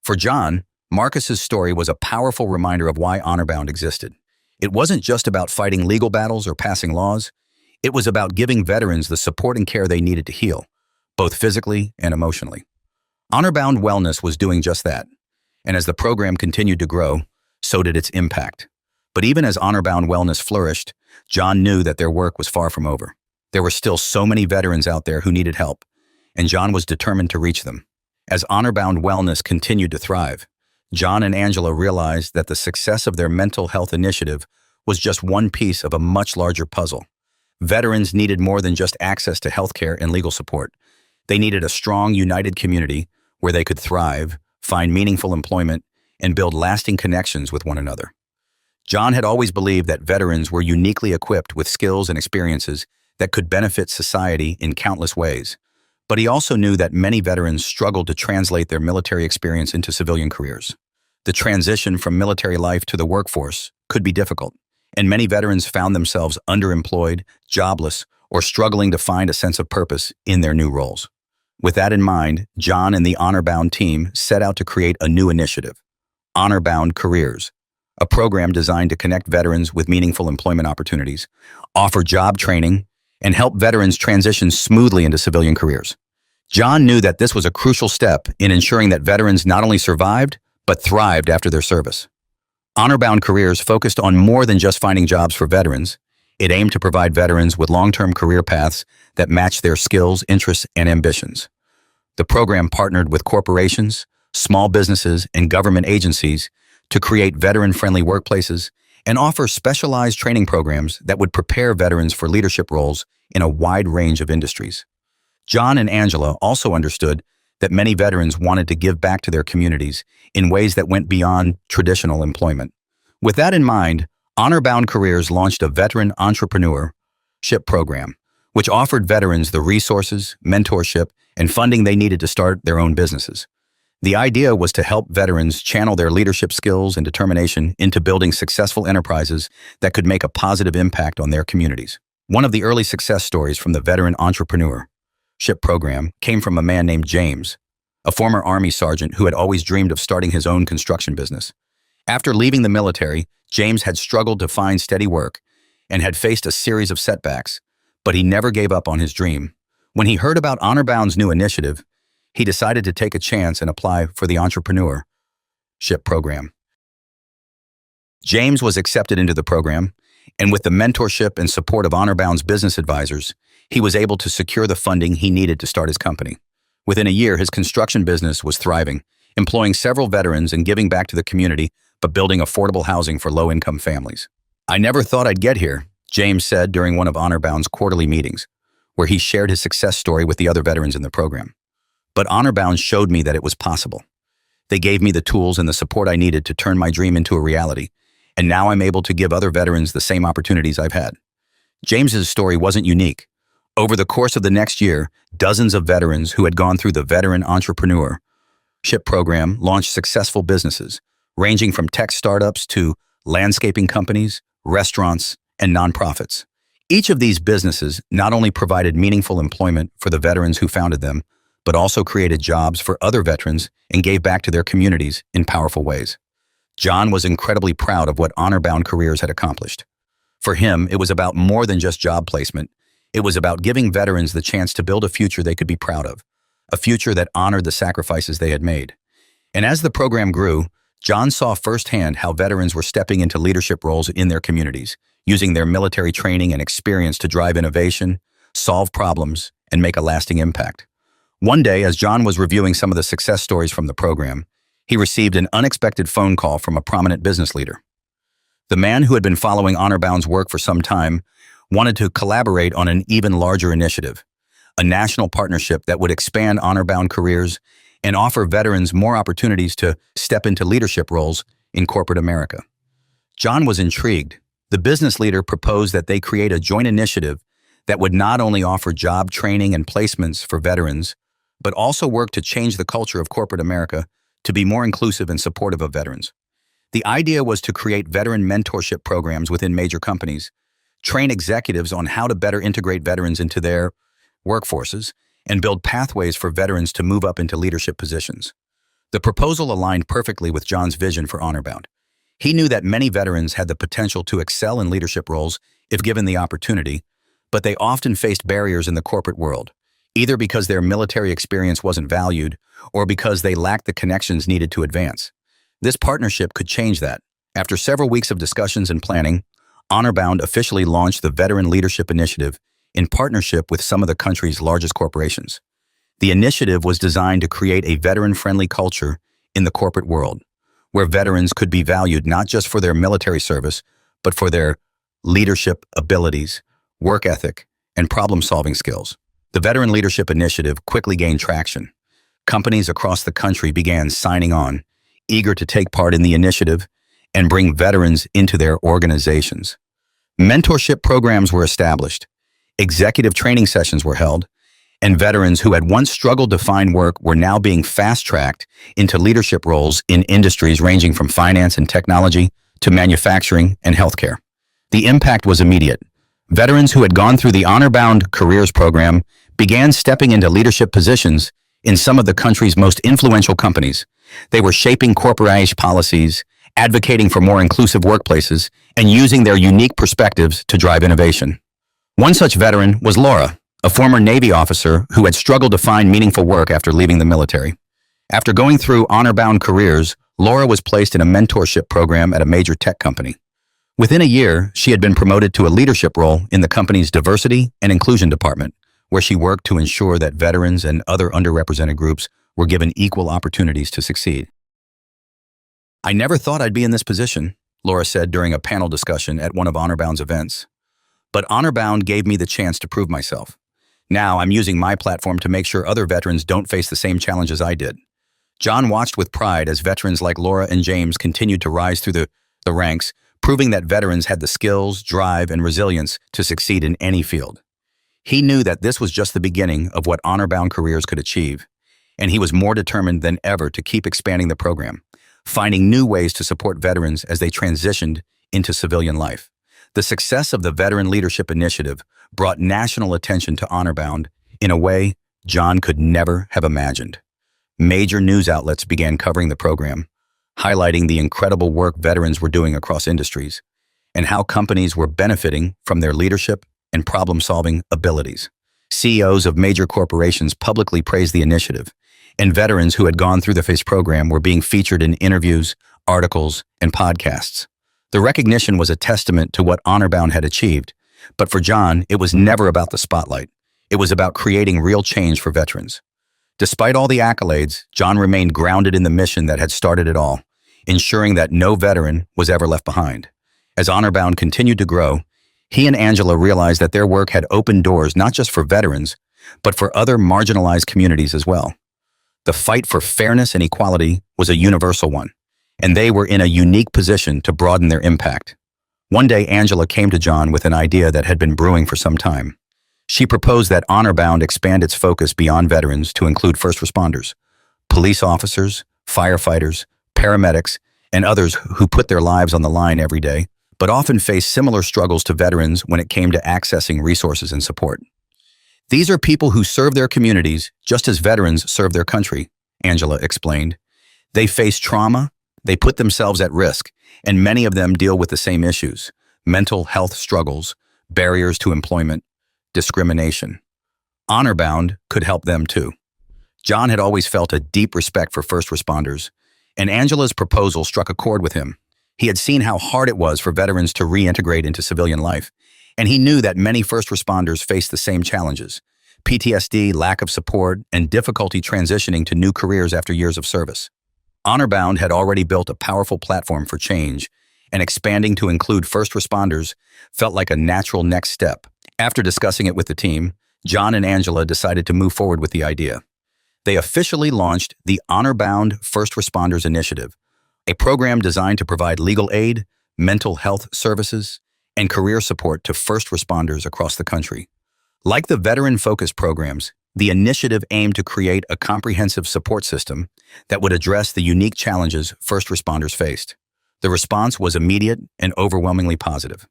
For John, Marcus's story was a powerful reminder of why HonorBound existed. It wasn't just about fighting legal battles or passing laws. It was about giving veterans the support and care they needed to heal, both physically and emotionally. HonorBound Wellness was doing just that. And as the program continued to grow, so did its impact. But even as HonorBound Wellness flourished, John knew that their work was far from over. There were still so many veterans out there who needed help, and John was determined to reach them. As HonorBound Wellness continued to thrive, John and Angela realized that the success of their mental health initiative was just one piece of a much larger puzzle. Veterans needed more than just access to healthcare and legal support. They needed a strong, united community where they could thrive, find meaningful employment, and build lasting connections with one another. John had always believed that veterans were uniquely equipped with skills and experiences that could benefit society in countless ways. But he also knew that many veterans struggled to translate their military experience into civilian careers. The transition from military life to the workforce could be difficult, and many veterans found themselves underemployed, jobless, or struggling to find a sense of purpose in their new roles. With that in mind, John and the HonorBound team set out to create a new initiative, HonorBound Careers, a program designed to connect veterans with meaningful employment opportunities, offer job training, and help veterans transition smoothly into civilian careers. John knew that this was a crucial step in ensuring that veterans not only survived, but thrived after their service. HonorBound Careers focused on more than just finding jobs for veterans. It aimed to provide veterans with long-term career paths that matched their skills, interests, and ambitions. The program partnered with corporations, small businesses, and government agencies to create veteran-friendly workplaces and offer specialized training programs that would prepare veterans for leadership roles in a wide range of industries. John and Angela also understood that many veterans wanted to give back to their communities in ways that went beyond traditional employment. With that in mind, HonorBound Careers launched a veteran entrepreneurship program, which offered veterans the resources, mentorship, and funding they needed to start their own businesses. The idea was to help veterans channel their leadership skills and determination into building successful enterprises that could make a positive impact on their communities. One of the early success stories from the veteran entrepreneurship program came from a man named James, a former Army sergeant who had always dreamed of starting his own construction business. After leaving the military, James had struggled to find steady work and had faced a series of setbacks, but he never gave up on his dream. When he heard about HonorBound's new initiative, he decided to take a chance and apply for the entrepreneurship program. James was accepted into the program, and with the mentorship and support of HonorBound's business advisors, he was able to secure the funding he needed to start his company. Within a year, his construction business was thriving, employing several veterans and giving back to the community, but building affordable housing for low-income families. "I never thought I'd get here," James said during one of HonorBound's quarterly meetings, where he shared his success story with the other veterans in the program. But HonorBound showed me that it was possible. They gave me the tools and the support I needed to turn my dream into a reality, and now I'm able to give other veterans the same opportunities I've had. James's story wasn't unique. Over the course of the next year, dozens of veterans who had gone through the Veteran Entrepreneurship Program launched successful businesses, ranging from tech startups to landscaping companies, restaurants, and nonprofits. Each of these businesses not only provided meaningful employment for the veterans who founded them, but also created jobs for other veterans and gave back to their communities in powerful ways. John was incredibly proud of what HonorBound Careers had accomplished. For him, it was about more than just job placement. It was about giving veterans the chance to build a future they could be proud of, a future that honored the sacrifices they had made. And as the program grew, John saw firsthand how veterans were stepping into leadership roles in their communities, using their military training and experience to drive innovation, solve problems, and make a lasting impact. One day, as John was reviewing some of the success stories from the program, he received an unexpected phone call from a prominent business leader. The man who had been following HonorBound's work for some time wanted to collaborate on an even larger initiative, a national partnership that would expand HonorBound Careers and offer veterans more opportunities to step into leadership roles in corporate America. John was intrigued. The business leader proposed that they create a joint initiative that would not only offer job training and placements for veterans, but also work to change the culture of corporate America to be more inclusive and supportive of veterans. The idea was to create veteran mentorship programs within major companies, train executives on how to better integrate veterans into their workforces, and build pathways for veterans to move up into leadership positions. The proposal aligned perfectly with John's vision for HonorBound. He knew that many veterans had the potential to excel in leadership roles if given the opportunity, but they often faced barriers in the corporate world, either because their military experience wasn't valued or because they lacked the connections needed to advance. This partnership could change that. After several weeks of discussions and planning, HonorBound officially launched the Veteran Leadership Initiative in partnership with some of the country's largest corporations. The initiative was designed to create a veteran-friendly culture in the corporate world, where veterans could be valued not just for their military service, but for their leadership abilities, work ethic, and problem-solving skills. The Veteran Leadership Initiative quickly gained traction. Companies across the country began signing on, eager to take part in the initiative and bring veterans into their organizations. Mentorship programs were established, executive training sessions were held, and veterans who had once struggled to find work were now being fast-tracked into leadership roles in industries ranging from finance and technology to manufacturing and healthcare. The impact was immediate. Veterans who had gone through the HonorBound Careers program began stepping into leadership positions in some of the country's most influential companies. They were shaping corporate policies, advocating for more inclusive workplaces, and using their unique perspectives to drive innovation. One such veteran was Laura, a former Navy officer who had struggled to find meaningful work after leaving the military. After going through HonorBound Careers, Laura was placed in a mentorship program at a major tech company. Within a year, she had been promoted to a leadership role in the company's Diversity and Inclusion Department, where she worked to ensure that veterans and other underrepresented groups were given equal opportunities to succeed. "I never thought I'd be in this position," Laura said during a panel discussion at one of HonorBound's events. "But HonorBound gave me the chance to prove myself. Now I'm using my platform to make sure other veterans don't face the same challenges I did." John watched with pride as veterans like Laura and James continued to rise through the ranks, proving that veterans had the skills, drive, and resilience to succeed in any field. He knew that this was just the beginning of what HonorBound Careers could achieve, and he was more determined than ever to keep expanding the program, finding new ways to support veterans as they transitioned into civilian life. The success of the Veteran Leadership Initiative brought national attention to HonorBound in a way John could never have imagined. Major news outlets began covering the program, highlighting the incredible work veterans were doing across industries and how companies were benefiting from their leadership and problem-solving abilities. CEOs of major corporations publicly praised the initiative, and veterans who had gone through the FACE program were being featured in interviews, articles, and podcasts. The recognition was a testament to what HonorBound had achieved, but for John, it was never about the spotlight. It was about creating real change for veterans. Despite all the accolades, John remained grounded in the mission that had started it all, ensuring that no veteran was ever left behind. As HonorBound continued to grow, he and Angela realized that their work had opened doors not just for veterans, but for other marginalized communities as well. The fight for fairness and equality was a universal one, and they were in a unique position to broaden their impact. One day, Angela came to John with an idea that had been brewing for some time. She proposed that Honor Bound expand its focus beyond veterans to include first responders, police officers, firefighters, paramedics, and others who put their lives on the line every day, but often face similar struggles to veterans when it came to accessing resources and support. These are people who serve their communities just as veterans serve their country, Angela explained. They face trauma, they put themselves at risk, and many of them deal with the same issues: mental health struggles, barriers to employment, discrimination. Honor Bound could help them too. John had always felt a deep respect for first responders, and Angela's proposal struck a chord with him. He had seen how hard it was for veterans to reintegrate into civilian life, and he knew that many first responders faced the same challenges: PTSD, lack of support, and difficulty transitioning to new careers after years of service. Honor Bound had already built a powerful platform for change, and expanding to include first responders felt like a natural next step. After discussing it with the team, John and Angela decided to move forward with the idea. They officially launched the Honor Bound First Responders Initiative, a program designed to provide legal aid, mental health services, and career support to first responders across the country. Like the veteran-focused programs, the initiative aimed to create a comprehensive support system that would address the unique challenges first responders faced. The response was immediate and overwhelmingly positive.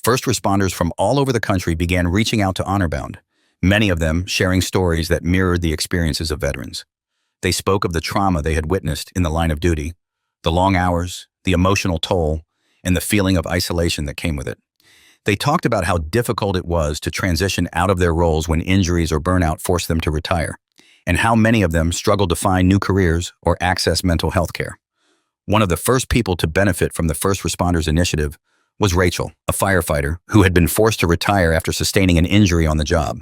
First responders from all over the country began reaching out to Honor Bound, many of them sharing stories that mirrored the experiences of veterans. They spoke of the trauma they had witnessed in the line of duty, the long hours, the emotional toll, and the feeling of isolation that came with it. They talked about how difficult it was to transition out of their roles when injuries or burnout forced them to retire, and how many of them struggled to find new careers or access mental health care. One of the first people to benefit from the First Responders Initiative was Rachel, a firefighter who had been forced to retire after sustaining an injury on the job.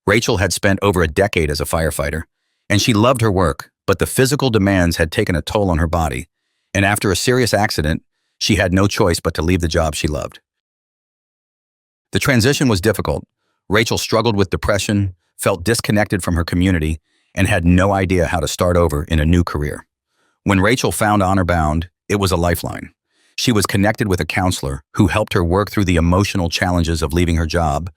Rachel had spent over a decade as a firefighter, and she loved her work, but the physical demands had taken a toll on her body, and after a serious accident, she had no choice but to leave the job she loved. The transition was difficult. Rachel struggled with depression, felt disconnected from her community, and had no idea how to start over in a new career. When Rachel found Honor Bound, it was a lifeline. She was connected with a counselor who helped her work through the emotional challenges of leaving her job,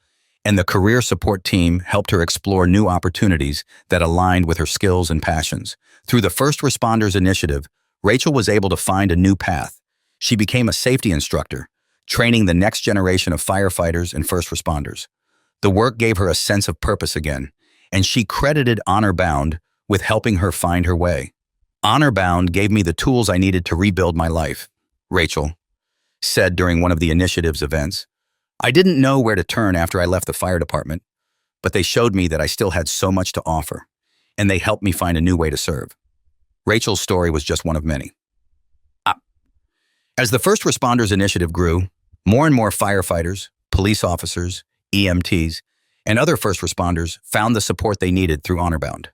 and the career support team helped her explore new opportunities that aligned with her skills and passions. Through the First Responders Initiative, Rachel was able to find a new path. She became a safety instructor, training the next generation of firefighters and first responders. The work gave her a sense of purpose again, and she credited Honor Bound with helping her find her way. Honor Bound gave me the tools I needed to rebuild my life, Rachel said during one of the initiative's events. I didn't know where to turn after I left the fire department, but they showed me that I still had so much to offer, and they helped me find a new way to serve. Rachel's story was just one of many. As the First Responders Initiative grew, more and more firefighters, police officers, EMTs, and other first responders found the support they needed through Honor Bound.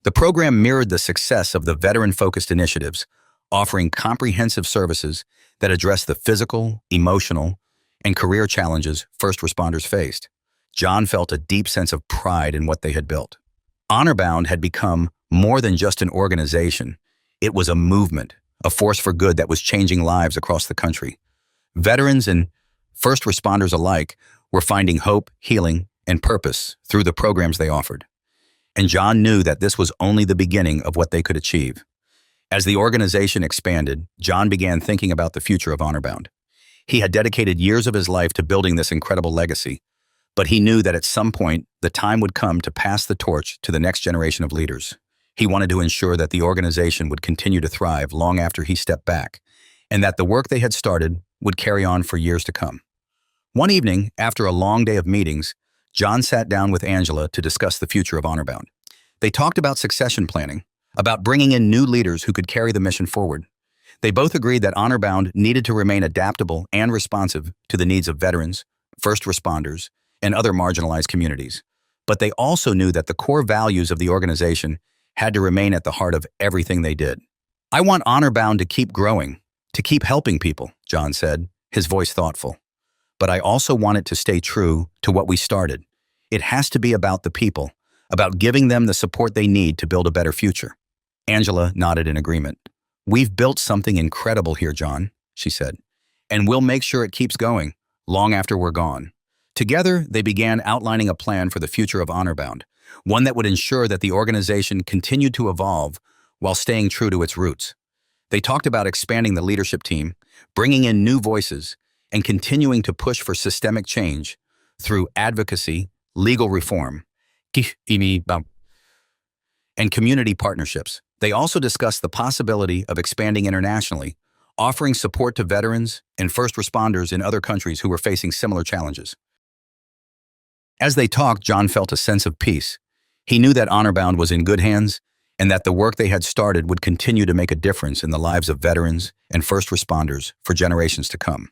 The program mirrored the success of the veteran-focused initiatives, offering comprehensive services that address the physical, emotional, and career challenges first responders faced. John felt a deep sense of pride in what they had built. Honor Bound had become more than just an organization. It was a movement, a force for good that was changing lives across the country. Veterans and first responders alike were finding hope, healing, and purpose through the programs they offered. And John knew that this was only the beginning of what they could achieve. As the organization expanded, John began thinking about the future of Honor Bound. He had dedicated years of his life to building this incredible legacy, but he knew that at some point, the time would come to pass the torch to the next generation of leaders. He wanted to ensure that the organization would continue to thrive long after he stepped back, and that the work they had started would carry on for years to come. One evening, after a long day of meetings, John sat down with Angela to discuss the future of Honor Bound. They talked about succession planning, about bringing in new leaders who could carry the mission forward. They both agreed that Honor Bound needed to remain adaptable and responsive to the needs of veterans, first responders, and other marginalized communities. But they also knew that the core values of the organization had to remain at the heart of everything they did. I want Honor Bound to keep growing, to keep helping people, John said, his voice thoughtful. But I also want it to stay true to what we started. It has to be about the people, about giving them the support they need to build a better future. Angela nodded in agreement. "We've built something incredible here, John," she said, "and we'll make sure it keeps going, long after we're gone." Together, they began outlining a plan for the future of HonorBound, one that would ensure that the organization continued to evolve while staying true to its roots. They talked about expanding the leadership team, bringing in new voices, and continuing to push for systemic change through advocacy, legal reform, and community partnerships. They also discussed the possibility of expanding internationally, offering support to veterans and first responders in other countries who were facing similar challenges. As they talked, John felt a sense of peace. He knew that HonorBound was in good hands and that the work they had started would continue to make a difference in the lives of veterans and first responders for generations to come.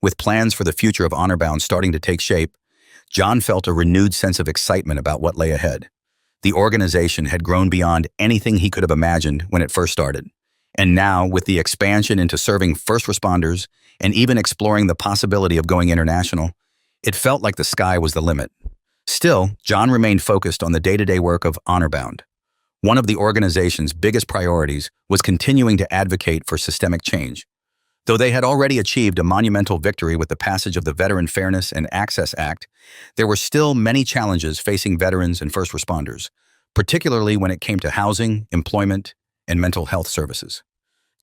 With plans for the future of HonorBound starting to take shape, John felt a renewed sense of excitement about what lay ahead. The organization had grown beyond anything he could have imagined when it first started. And now, with the expansion into serving first responders and even exploring the possibility of going international, it felt like the sky was the limit. Still, John remained focused on the day-to-day work of HonorBound. One of the organization's biggest priorities was continuing to advocate for systemic change. Though they had already achieved a monumental victory with the passage of the Veteran Fairness and Access Act, there were still many challenges facing veterans and first responders, particularly when it came to housing, employment, and mental health services.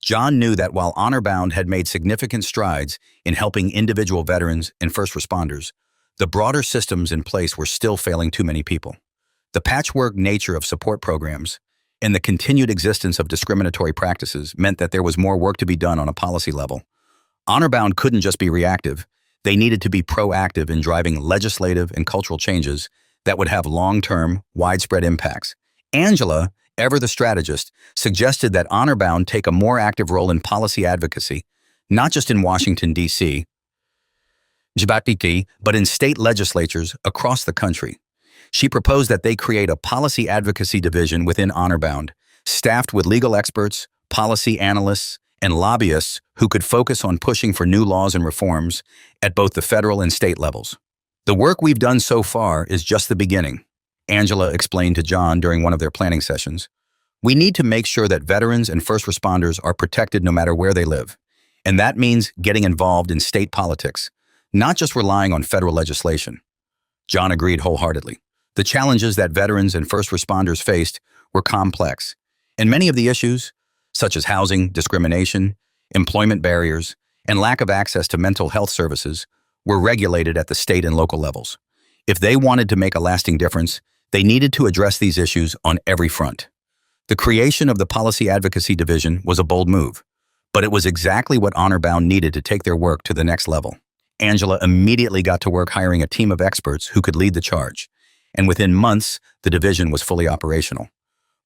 John knew that while HonorBound had made significant strides in helping individual veterans and first responders, the broader systems in place were still failing too many people. The patchwork nature of support programs and the continued existence of discriminatory practices meant that there was more work to be done on a policy level. HonorBound couldn't just be reactive. They needed to be proactive in driving legislative and cultural changes that would have long-term, widespread impacts. Angela, ever the strategist, suggested that HonorBound take a more active role in policy advocacy, not just in Washington, D.C., but in state legislatures across the country. She proposed that they create a policy advocacy division within HonorBound, staffed with legal experts, policy analysts, and lobbyists who could focus on pushing for new laws and reforms at both the federal and state levels. "The work we've done so far is just the beginning," Angela explained to John during one of their planning sessions. "We need to make sure that veterans and first responders are protected no matter where they live. And that means getting involved in state politics, not just relying on federal legislation." John agreed wholeheartedly. The challenges that veterans and first responders faced were complex, and many of the issues, such as housing, discrimination, employment barriers, and lack of access to mental health services, were regulated at the state and local levels. If they wanted to make a lasting difference, they needed to address these issues on every front. The creation of the Policy Advocacy Division was a bold move, but it was exactly what HonorBound needed to take their work to the next level. Angela immediately got to work hiring a team of experts who could lead the charge, and within months, the division was fully operational.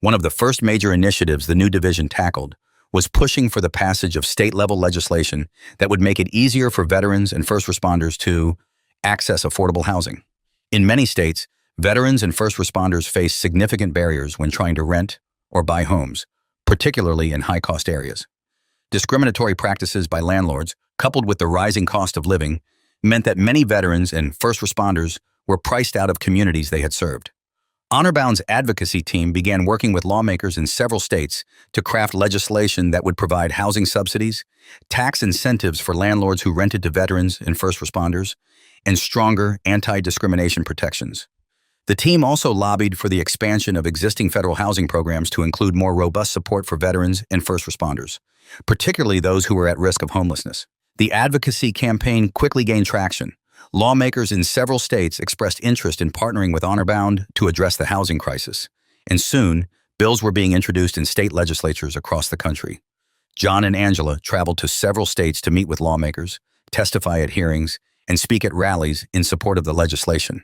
One of the first major initiatives the new division tackled was pushing for the passage of state-level legislation that would make it easier for veterans and first responders to access affordable housing. In many states, veterans and first responders face significant barriers when trying to rent or buy homes, particularly in high-cost areas. Discriminatory practices by landlords, coupled with the rising cost of living, meant that many veterans and first responders were priced out of communities they had served. HonorBound's advocacy team began working with lawmakers in several states to craft legislation that would provide housing subsidies, tax incentives for landlords who rented to veterans and first responders, and stronger anti-discrimination protections. The team also lobbied for the expansion of existing federal housing programs to include more robust support for veterans and first responders, particularly those who were at risk of homelessness. The advocacy campaign quickly gained traction. Lawmakers in several states expressed interest in partnering with HonorBound to address the housing crisis, and soon, bills were being introduced in state legislatures across the country. John and Angela traveled to several states to meet with lawmakers, testify at hearings, and speak at rallies in support of the legislation.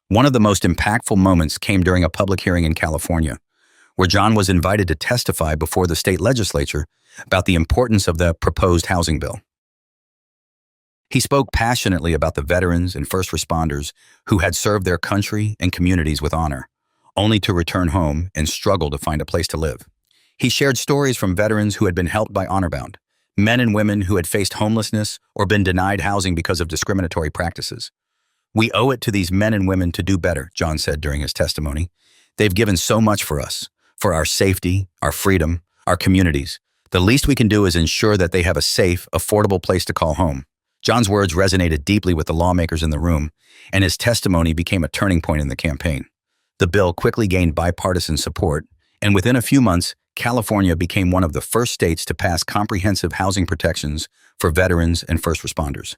One of the most impactful moments came during a public hearing in California, where John was invited to testify before the state legislature about the importance of the proposed housing bill. He spoke passionately about the veterans and first responders who had served their country and communities with honor, only to return home and struggle to find a place to live. He shared stories from veterans who had been helped by HonorBound, men and women who had faced homelessness or been denied housing because of discriminatory practices. "We owe it to these men and women to do better," John said during his testimony. "They've given so much for us, For our safety, our freedom, our communities, the least we can do is ensure that they have a safe, affordable place to call home. John's words resonated deeply with the lawmakers in the room, and his testimony became a turning point in the campaign. The bill quickly gained bipartisan support, and within a few months, California became one of the first states to pass comprehensive housing protections for veterans and first responders.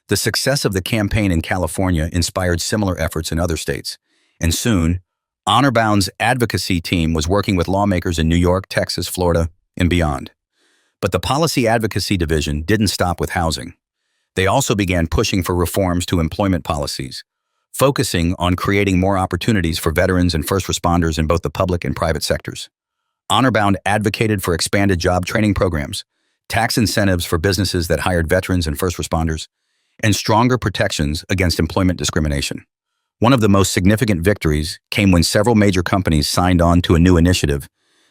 The success of the campaign in California inspired similar efforts in other states, and soon, HonorBound's advocacy team was working with lawmakers in New York, Texas, Florida, and beyond. But the Policy Advocacy Division didn't stop with housing. They also began pushing for reforms to employment policies, focusing on creating more opportunities for veterans and first responders in both the public and private sectors. HonorBound advocated for expanded job training programs, tax incentives for businesses that hired veterans and first responders, and stronger protections against employment discrimination. One of the most significant victories came when several major companies signed on to a new initiative,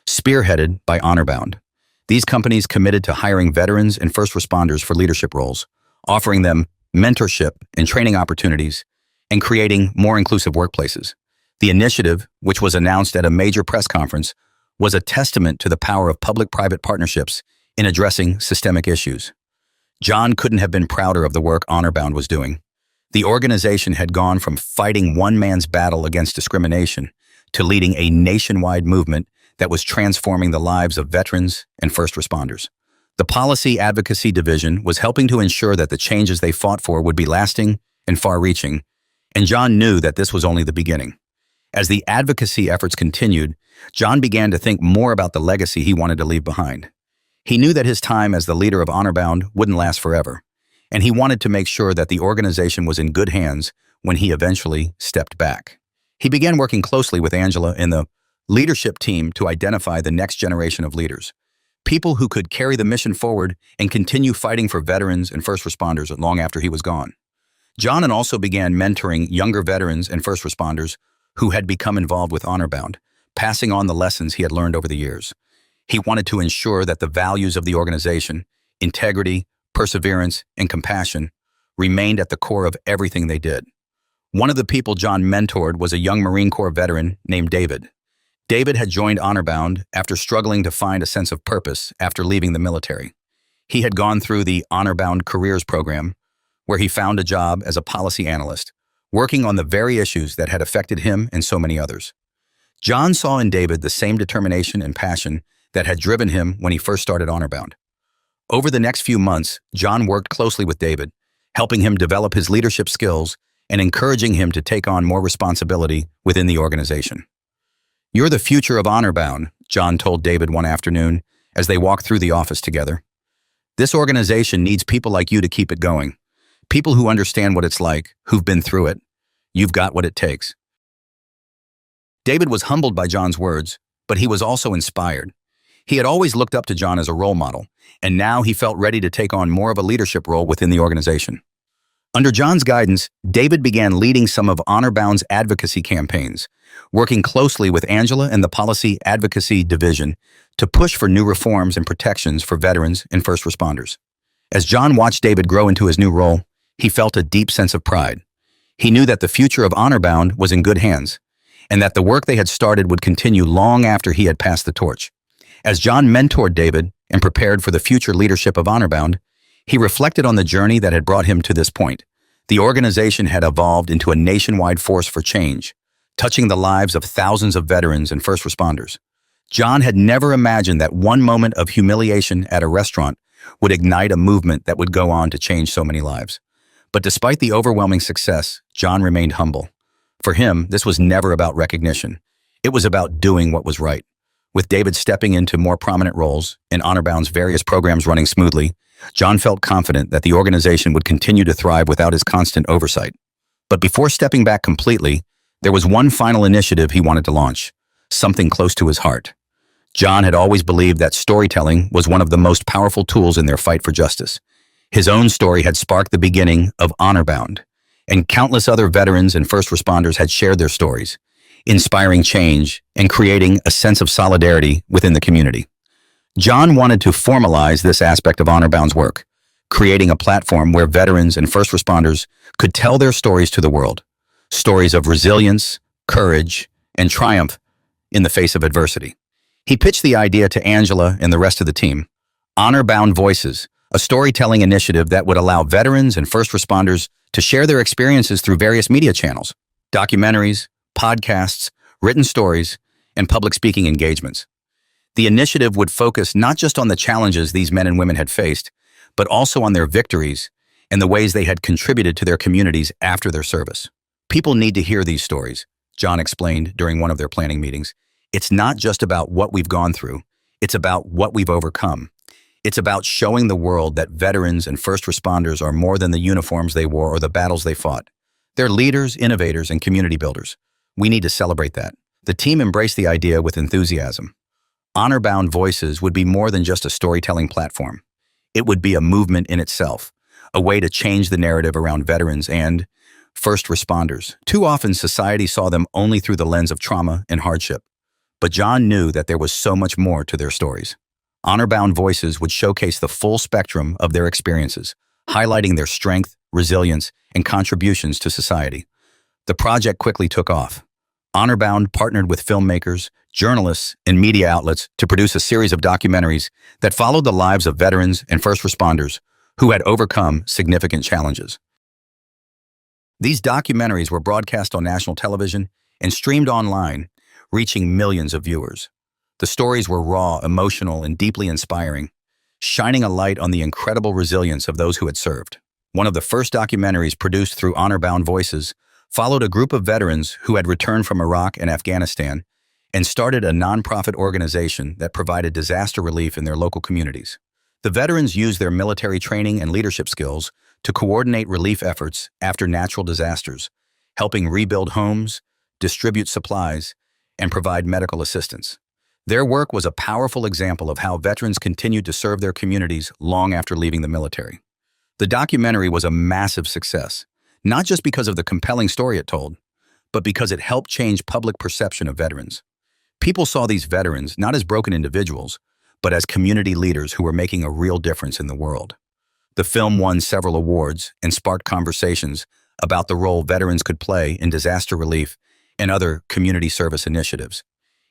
spearheaded by HonorBound. These companies committed to hiring veterans and first responders for leadership roles, offering them mentorship and training opportunities, and creating more inclusive workplaces. The initiative, which was announced at a major press conference, was a testament to the power of public-private partnerships in addressing systemic issues. John couldn't have been prouder of the work HonorBound was doing. The organization had gone from fighting one man's battle against discrimination to leading a nationwide movement that was transforming the lives of veterans and first responders. The Policy Advocacy Division was helping to ensure that the changes they fought for would be lasting and far-reaching, and John knew that this was only the beginning. As the advocacy efforts continued, John began to think more about the legacy he wanted to leave behind. He knew that his time as the leader of HonorBound wouldn't last forever, and he wanted to make sure that the organization was in good hands when he eventually stepped back. He began working closely with Angela and the leadership team to identify the next generation of leaders, people who could carry the mission forward and continue fighting for veterans and first responders long after he was gone. John also began mentoring younger veterans and first responders who had become involved with HonorBound, passing on the lessons he had learned over the years. He wanted to ensure that the values of the organization, integrity, perseverance, and compassion, remained at the core of everything they did. One of the people John mentored was a young Marine Corps veteran named David. David had joined HonorBound after struggling to find a sense of purpose after leaving the military. He had gone through the HonorBound Careers program, where he found a job as a policy analyst, working on the very issues that had affected him and so many others. John saw in David the same determination and passion that had driven him when he first started HonorBound. Over the next few months, John worked closely with David, helping him develop his leadership skills and encouraging him to take on more responsibility within the organization. "You're the future of HonorBound," John told David one afternoon as they walked through the office together. "This organization needs people like you to keep it going. People who understand what it's like, who've been through it. You've got what it takes." David was humbled by John's words, but he was also inspired. He had always looked up to John as a role model, and now he felt ready to take on more of a leadership role within the organization. Under John's guidance, David began leading some of HonorBound's advocacy campaigns, working closely with Angela and the Policy Advocacy Division to push for new reforms and protections for veterans and first responders. As John watched David grow into his new role, he felt a deep sense of pride. He knew that the future of HonorBound was in good hands, and that the work they had started would continue long after he had passed the torch. As John mentored David and prepared for the future leadership of HonorBound, he reflected on the journey that had brought him to this point. The organization had evolved into a nationwide force for change, touching the lives of thousands of veterans and first responders. John had never imagined that one moment of humiliation at a restaurant would ignite a movement that would go on to change so many lives. But despite the overwhelming success, John remained humble. For him, this was never about recognition. It was about doing what was right. With David stepping into more prominent roles and HonorBound's various programs running smoothly, John felt confident that the organization would continue to thrive without his constant oversight. But before stepping back completely, there was one final initiative he wanted to launch, something close to his heart. John had always believed that storytelling was one of the most powerful tools in their fight for justice. His own story had sparked the beginning of HonorBound, and countless other veterans and first responders had shared their stories, inspiring change and creating a sense of solidarity within the community. John wanted to formalize this aspect of HonorBound's work, creating a platform where veterans and first responders could tell their stories to the world, stories of resilience, courage, and triumph in the face of adversity. He pitched the idea to Angela and the rest of the team. Honor-Bound Voices, a storytelling initiative that would allow veterans and first responders to share their experiences through various media channels, documentaries, podcasts, written stories, and public speaking engagements. The initiative would focus not just on the challenges these men and women had faced, but also on their victories and the ways they had contributed to their communities after their service. People need to hear these stories, John explained during one of their planning meetings. It's not just about what we've gone through, it's about what we've overcome. It's about showing the world that veterans and first responders are more than the uniforms they wore or the battles they fought. They're leaders, innovators, and community builders. We need to celebrate that. The team embraced the idea with enthusiasm. Honor-Bound Voices would be more than just a storytelling platform. It would be a movement in itself, a way to change the narrative around veterans and first responders. Too often, society saw them only through the lens of trauma and hardship. But John knew that there was so much more to their stories. Honor-Bound Voices would showcase the full spectrum of their experiences, highlighting their strength, resilience, and contributions to society. The project quickly took off. Honor-Bound partnered with filmmakers, journalists, and media outlets to produce a series of documentaries that followed the lives of veterans and first responders who had overcome significant challenges. These documentaries were broadcast on national television and streamed online, reaching millions of viewers. The stories were raw, emotional, and deeply inspiring, shining a light on the incredible resilience of those who had served. One of the first documentaries produced through Honor-Bound Voices followed a group of veterans who had returned from Iraq and Afghanistan and started a nonprofit organization that provided disaster relief in their local communities. The veterans used their military training and leadership skills to coordinate relief efforts after natural disasters, helping rebuild homes, distribute supplies, and provide medical assistance. Their work was a powerful example of how veterans continued to serve their communities long after leaving the military. The documentary was a massive success, not just because of the compelling story it told, but because it helped change public perception of veterans. People saw these veterans not as broken individuals, but as community leaders who were making a real difference in the world. The film won several awards and sparked conversations about the role veterans could play in disaster relief and other community service initiatives.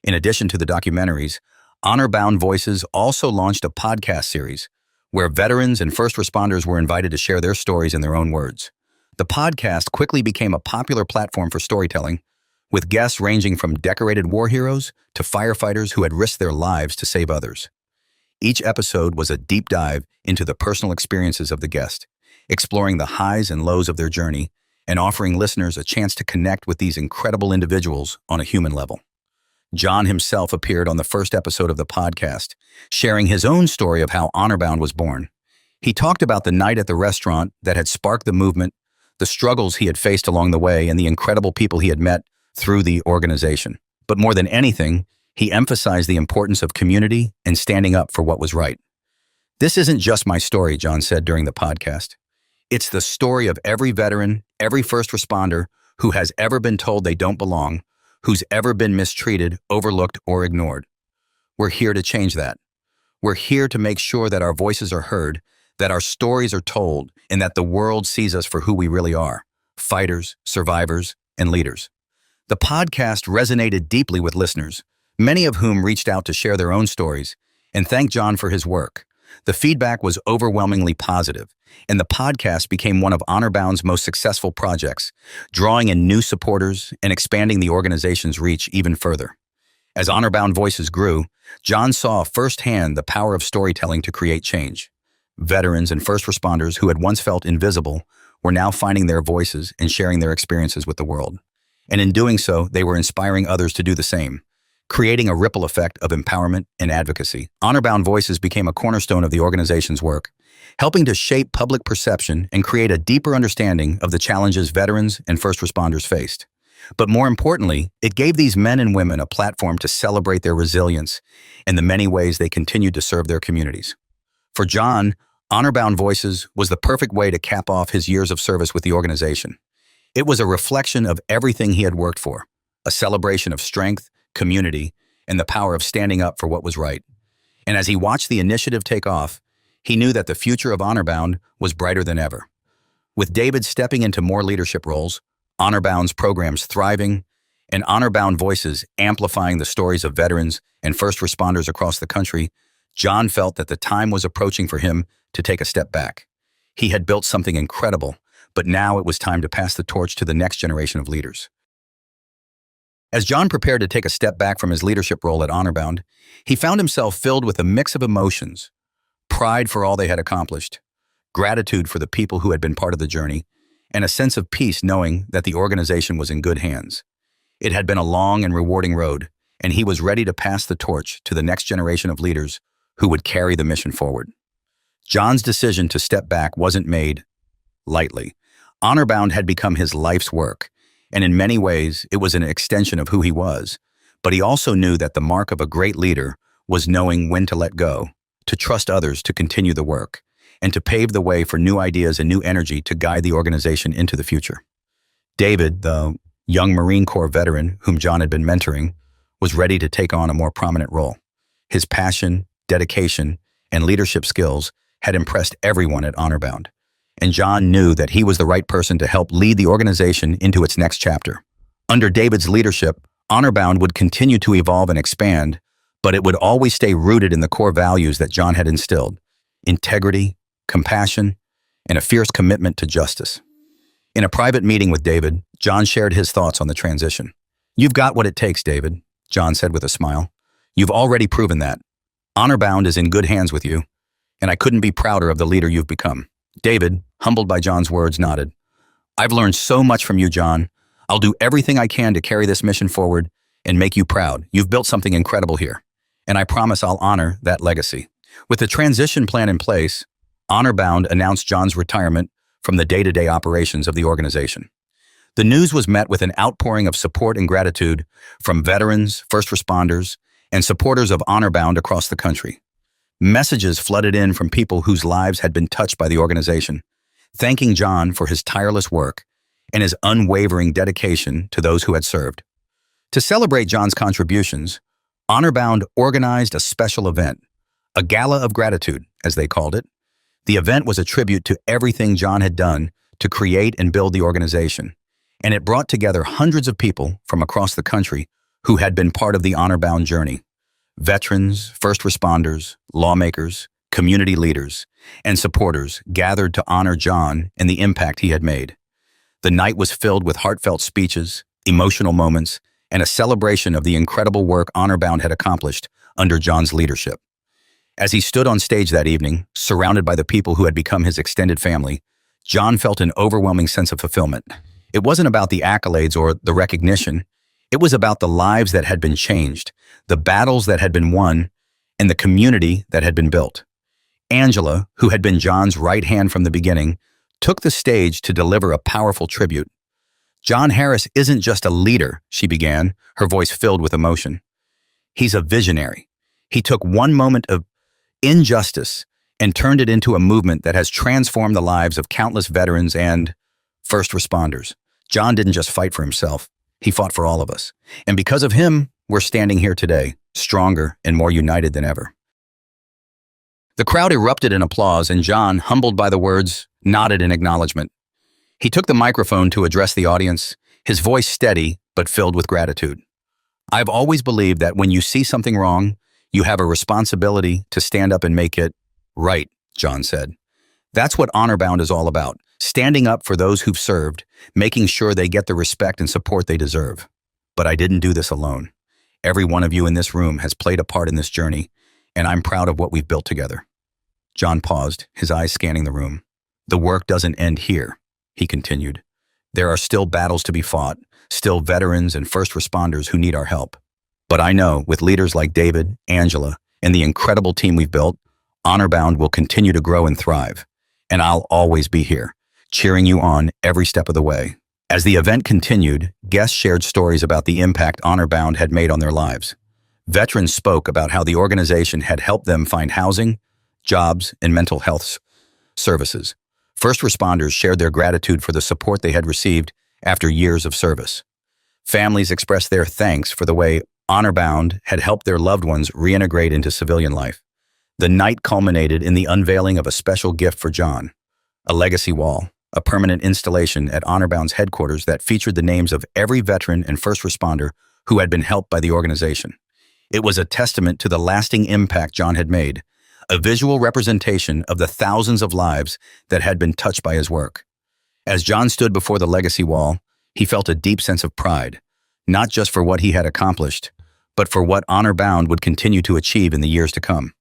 In addition to the documentaries, Honor-Bound Voices also launched a podcast series where veterans and first responders were invited to share their stories in their own words. The podcast quickly became a popular platform for storytelling, with guests ranging from decorated war heroes to firefighters who had risked their lives to save others. Each episode was a deep dive into the personal experiences of the guest, exploring the highs and lows of their journey and offering listeners a chance to connect with these incredible individuals on a human level. John himself appeared on the first episode of the podcast, sharing his own story of how Honor-Bound was born. He talked about the night at the restaurant that had sparked the movement, the struggles he had faced along the way, and the incredible people he had met through the organization. But more than anything, he emphasized the importance of community and standing up for what was right. "This isn't just my story," John said during the podcast. "It's the story of every veteran, every first responder who has ever been told they don't belong, who's ever been mistreated, overlooked, or ignored. We're here to change that. We're here to make sure that our voices are heard, that our stories are told, and that the world sees us for who we really are: fighters, survivors, and leaders." The podcast resonated deeply with listeners, many of whom reached out to share their own stories and thanked John for his work. The feedback was overwhelmingly positive, and the podcast became one of Honor-Bound's most successful projects, drawing in new supporters and expanding the organization's reach even further. As Honor-Bound Voices grew, John saw firsthand the power of storytelling to create change. Veterans and first responders who had once felt invisible were now finding their voices and sharing their experiences with the world. And in doing so, they were inspiring others to do the same, creating a ripple effect of empowerment and advocacy. Honor-Bound Voices became a cornerstone of the organization's work, helping to shape public perception and create a deeper understanding of the challenges veterans and first responders faced. But more importantly, it gave these men and women a platform to celebrate their resilience and the many ways they continued to serve their communities. For John, Honor-Bound Voices was the perfect way to cap off his years of service with the organization. It was a reflection of everything he had worked for, a celebration of strength, community, and the power of standing up for what was right. And as he watched the initiative take off, he knew that the future of Honor-Bound was brighter than ever. With David stepping into more leadership roles, Honor-Bound's programs thriving, and honor-bound voices amplifying the stories of veterans and first responders across the country, John felt that the time was approaching for him to take a step back. He had built something incredible, but now it was time to pass the torch to the next generation of leaders. As John prepared to take a step back from his leadership role at Honorbound, he found himself filled with a mix of emotions: pride for all they had accomplished, gratitude for the people who had been part of the journey, and a sense of peace knowing that the organization was in good hands. It had been a long and rewarding road, and he was ready to pass the torch to the next generation of leaders who would carry the mission forward. John's decision to step back wasn't made lightly. Honorbound had become his life's work, and in many ways, it was an extension of who he was. But he also knew that the mark of a great leader was knowing when to let go, to trust others to continue the work, and to pave the way for new ideas and new energy to guide the organization into the future. David, the young Marine Corps veteran whom John had been mentoring, was ready to take on a more prominent role. His passion, dedication, and leadership skills had impressed everyone at Honorbound, and John knew that he was the right person to help lead the organization into its next chapter. Under David's leadership, Honorbound would continue to evolve and expand, but it would always stay rooted in the core values that John had instilled: integrity, compassion, and a fierce commitment to justice. In a private meeting with David, John shared his thoughts on the transition. "You've got what it takes, David," John said with a smile. "You've already proven that. Honorbound is in good hands with you, and I couldn't be prouder of the leader you've become." David, humbled by John's words, nodded. "I've learned so much from you, John. I'll do everything I can to carry this mission forward and make you proud. You've built something incredible here, and I promise I'll honor that legacy." With the transition plan in place, Honorbound announced John's retirement from the day-to-day operations of the organization. The news was met with an outpouring of support and gratitude from veterans, first responders, and supporters of Honorbound across the country. Messages flooded in from people whose lives had been touched by the organization, thanking John for his tireless work and his unwavering dedication to those who had served. To celebrate John's contributions, Honorbound organized a special event, a gala of gratitude, as they called it. The event was a tribute to everything John had done to create and build the organization, and it brought together hundreds of people from across the country who had been part of the Honorbound journey. Veterans, first responders, lawmakers, community leaders, and supporters gathered to honor John and the impact he had made. The night was filled with heartfelt speeches, emotional moments, and a celebration of the incredible work Honorbound had accomplished under John's leadership. As he stood on stage that evening, surrounded by the people who had become his extended family, John felt an overwhelming sense of fulfillment. It wasn't about the accolades or the recognition. It was about the lives that had been changed, the battles that had been won, and the community that had been built. Angela, who had been John's right hand from the beginning, took the stage to deliver a powerful tribute. "John Harris isn't just a leader," she began, her voice filled with emotion. "He's a visionary. He took one moment of injustice and turned it into a movement that has transformed the lives of countless veterans and first responders. John didn't just fight for himself. He fought for all of us. And because of him, we're standing here today, stronger and more united than ever." The crowd erupted in applause, and John, humbled by the words, nodded in acknowledgement. He took the microphone to address the audience, his voice steady but filled with gratitude. "I've always believed that when you see something wrong, you have a responsibility to stand up and make it right," John said. "That's what Honorbound is all about, standing up for those who've served, making sure they get the respect and support they deserve. But I didn't do this alone. Every one of you in this room has played a part in this journey, and I'm proud of what we've built together." John paused, his eyes scanning the room. "The work doesn't end here," he continued. "There are still battles to be fought, still veterans and first responders who need our help. But I know with leaders like David, Angela, and the incredible team we've built, Honorbound will continue to grow and thrive. And I'll always be here, cheering you on every step of the way." As the event continued, guests shared stories about the impact Honorbound had made on their lives. Veterans spoke about how the organization had helped them find housing, jobs, and mental health services. First responders shared their gratitude for the support they had received after years of service. Families expressed their thanks for the way Honorbound had helped their loved ones reintegrate into civilian life. The night culminated in the unveiling of a special gift for John, a legacy wall, a permanent installation at Honorbound's headquarters that featured the names of every veteran and first responder who had been helped by the organization. It was a testament to the lasting impact John had made, a visual representation of the thousands of lives that had been touched by his work. As John stood before the legacy wall, he felt a deep sense of pride, not just for what he had accomplished, but for what Honorbound would continue to achieve in the years to come.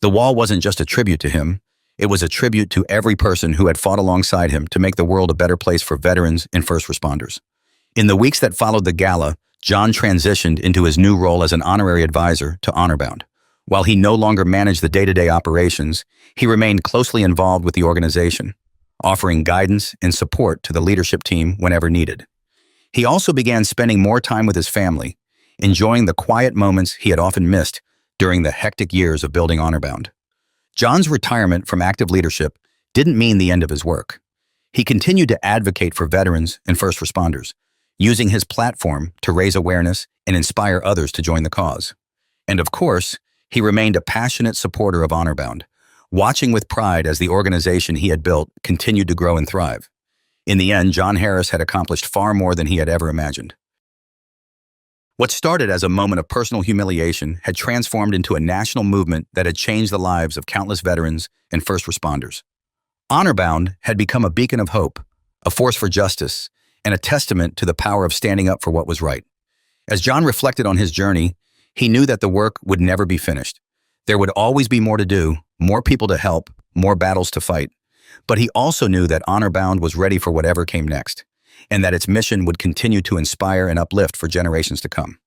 The wall wasn't just a tribute to him, it was a tribute to every person who had fought alongside him to make the world a better place for veterans and first responders. In the weeks that followed the gala, John transitioned into his new role as an honorary advisor to Honorbound. While he no longer managed the day-to-day operations, he remained closely involved with the organization, offering guidance and support to the leadership team whenever needed. He also began spending more time with his family, enjoying the quiet moments he had often missed during the hectic years of building Honorbound. John's retirement from active leadership didn't mean the end of his work. He continued to advocate for veterans and first responders, using his platform to raise awareness and inspire others to join the cause. And of course, he remained a passionate supporter of Honorbound, watching with pride as the organization he had built continued to grow and thrive. In the end, John Harris had accomplished far more than he had ever imagined. What started as a moment of personal humiliation had transformed into a national movement that had changed the lives of countless veterans and first responders. Honorbound had become a beacon of hope, a force for justice, and a testament to the power of standing up for what was right. As John reflected on his journey, he knew that the work would never be finished. There would always be more to do, more people to help, more battles to fight. But he also knew that Honorbound was ready for whatever came next, and that its mission would continue to inspire and uplift for generations to come.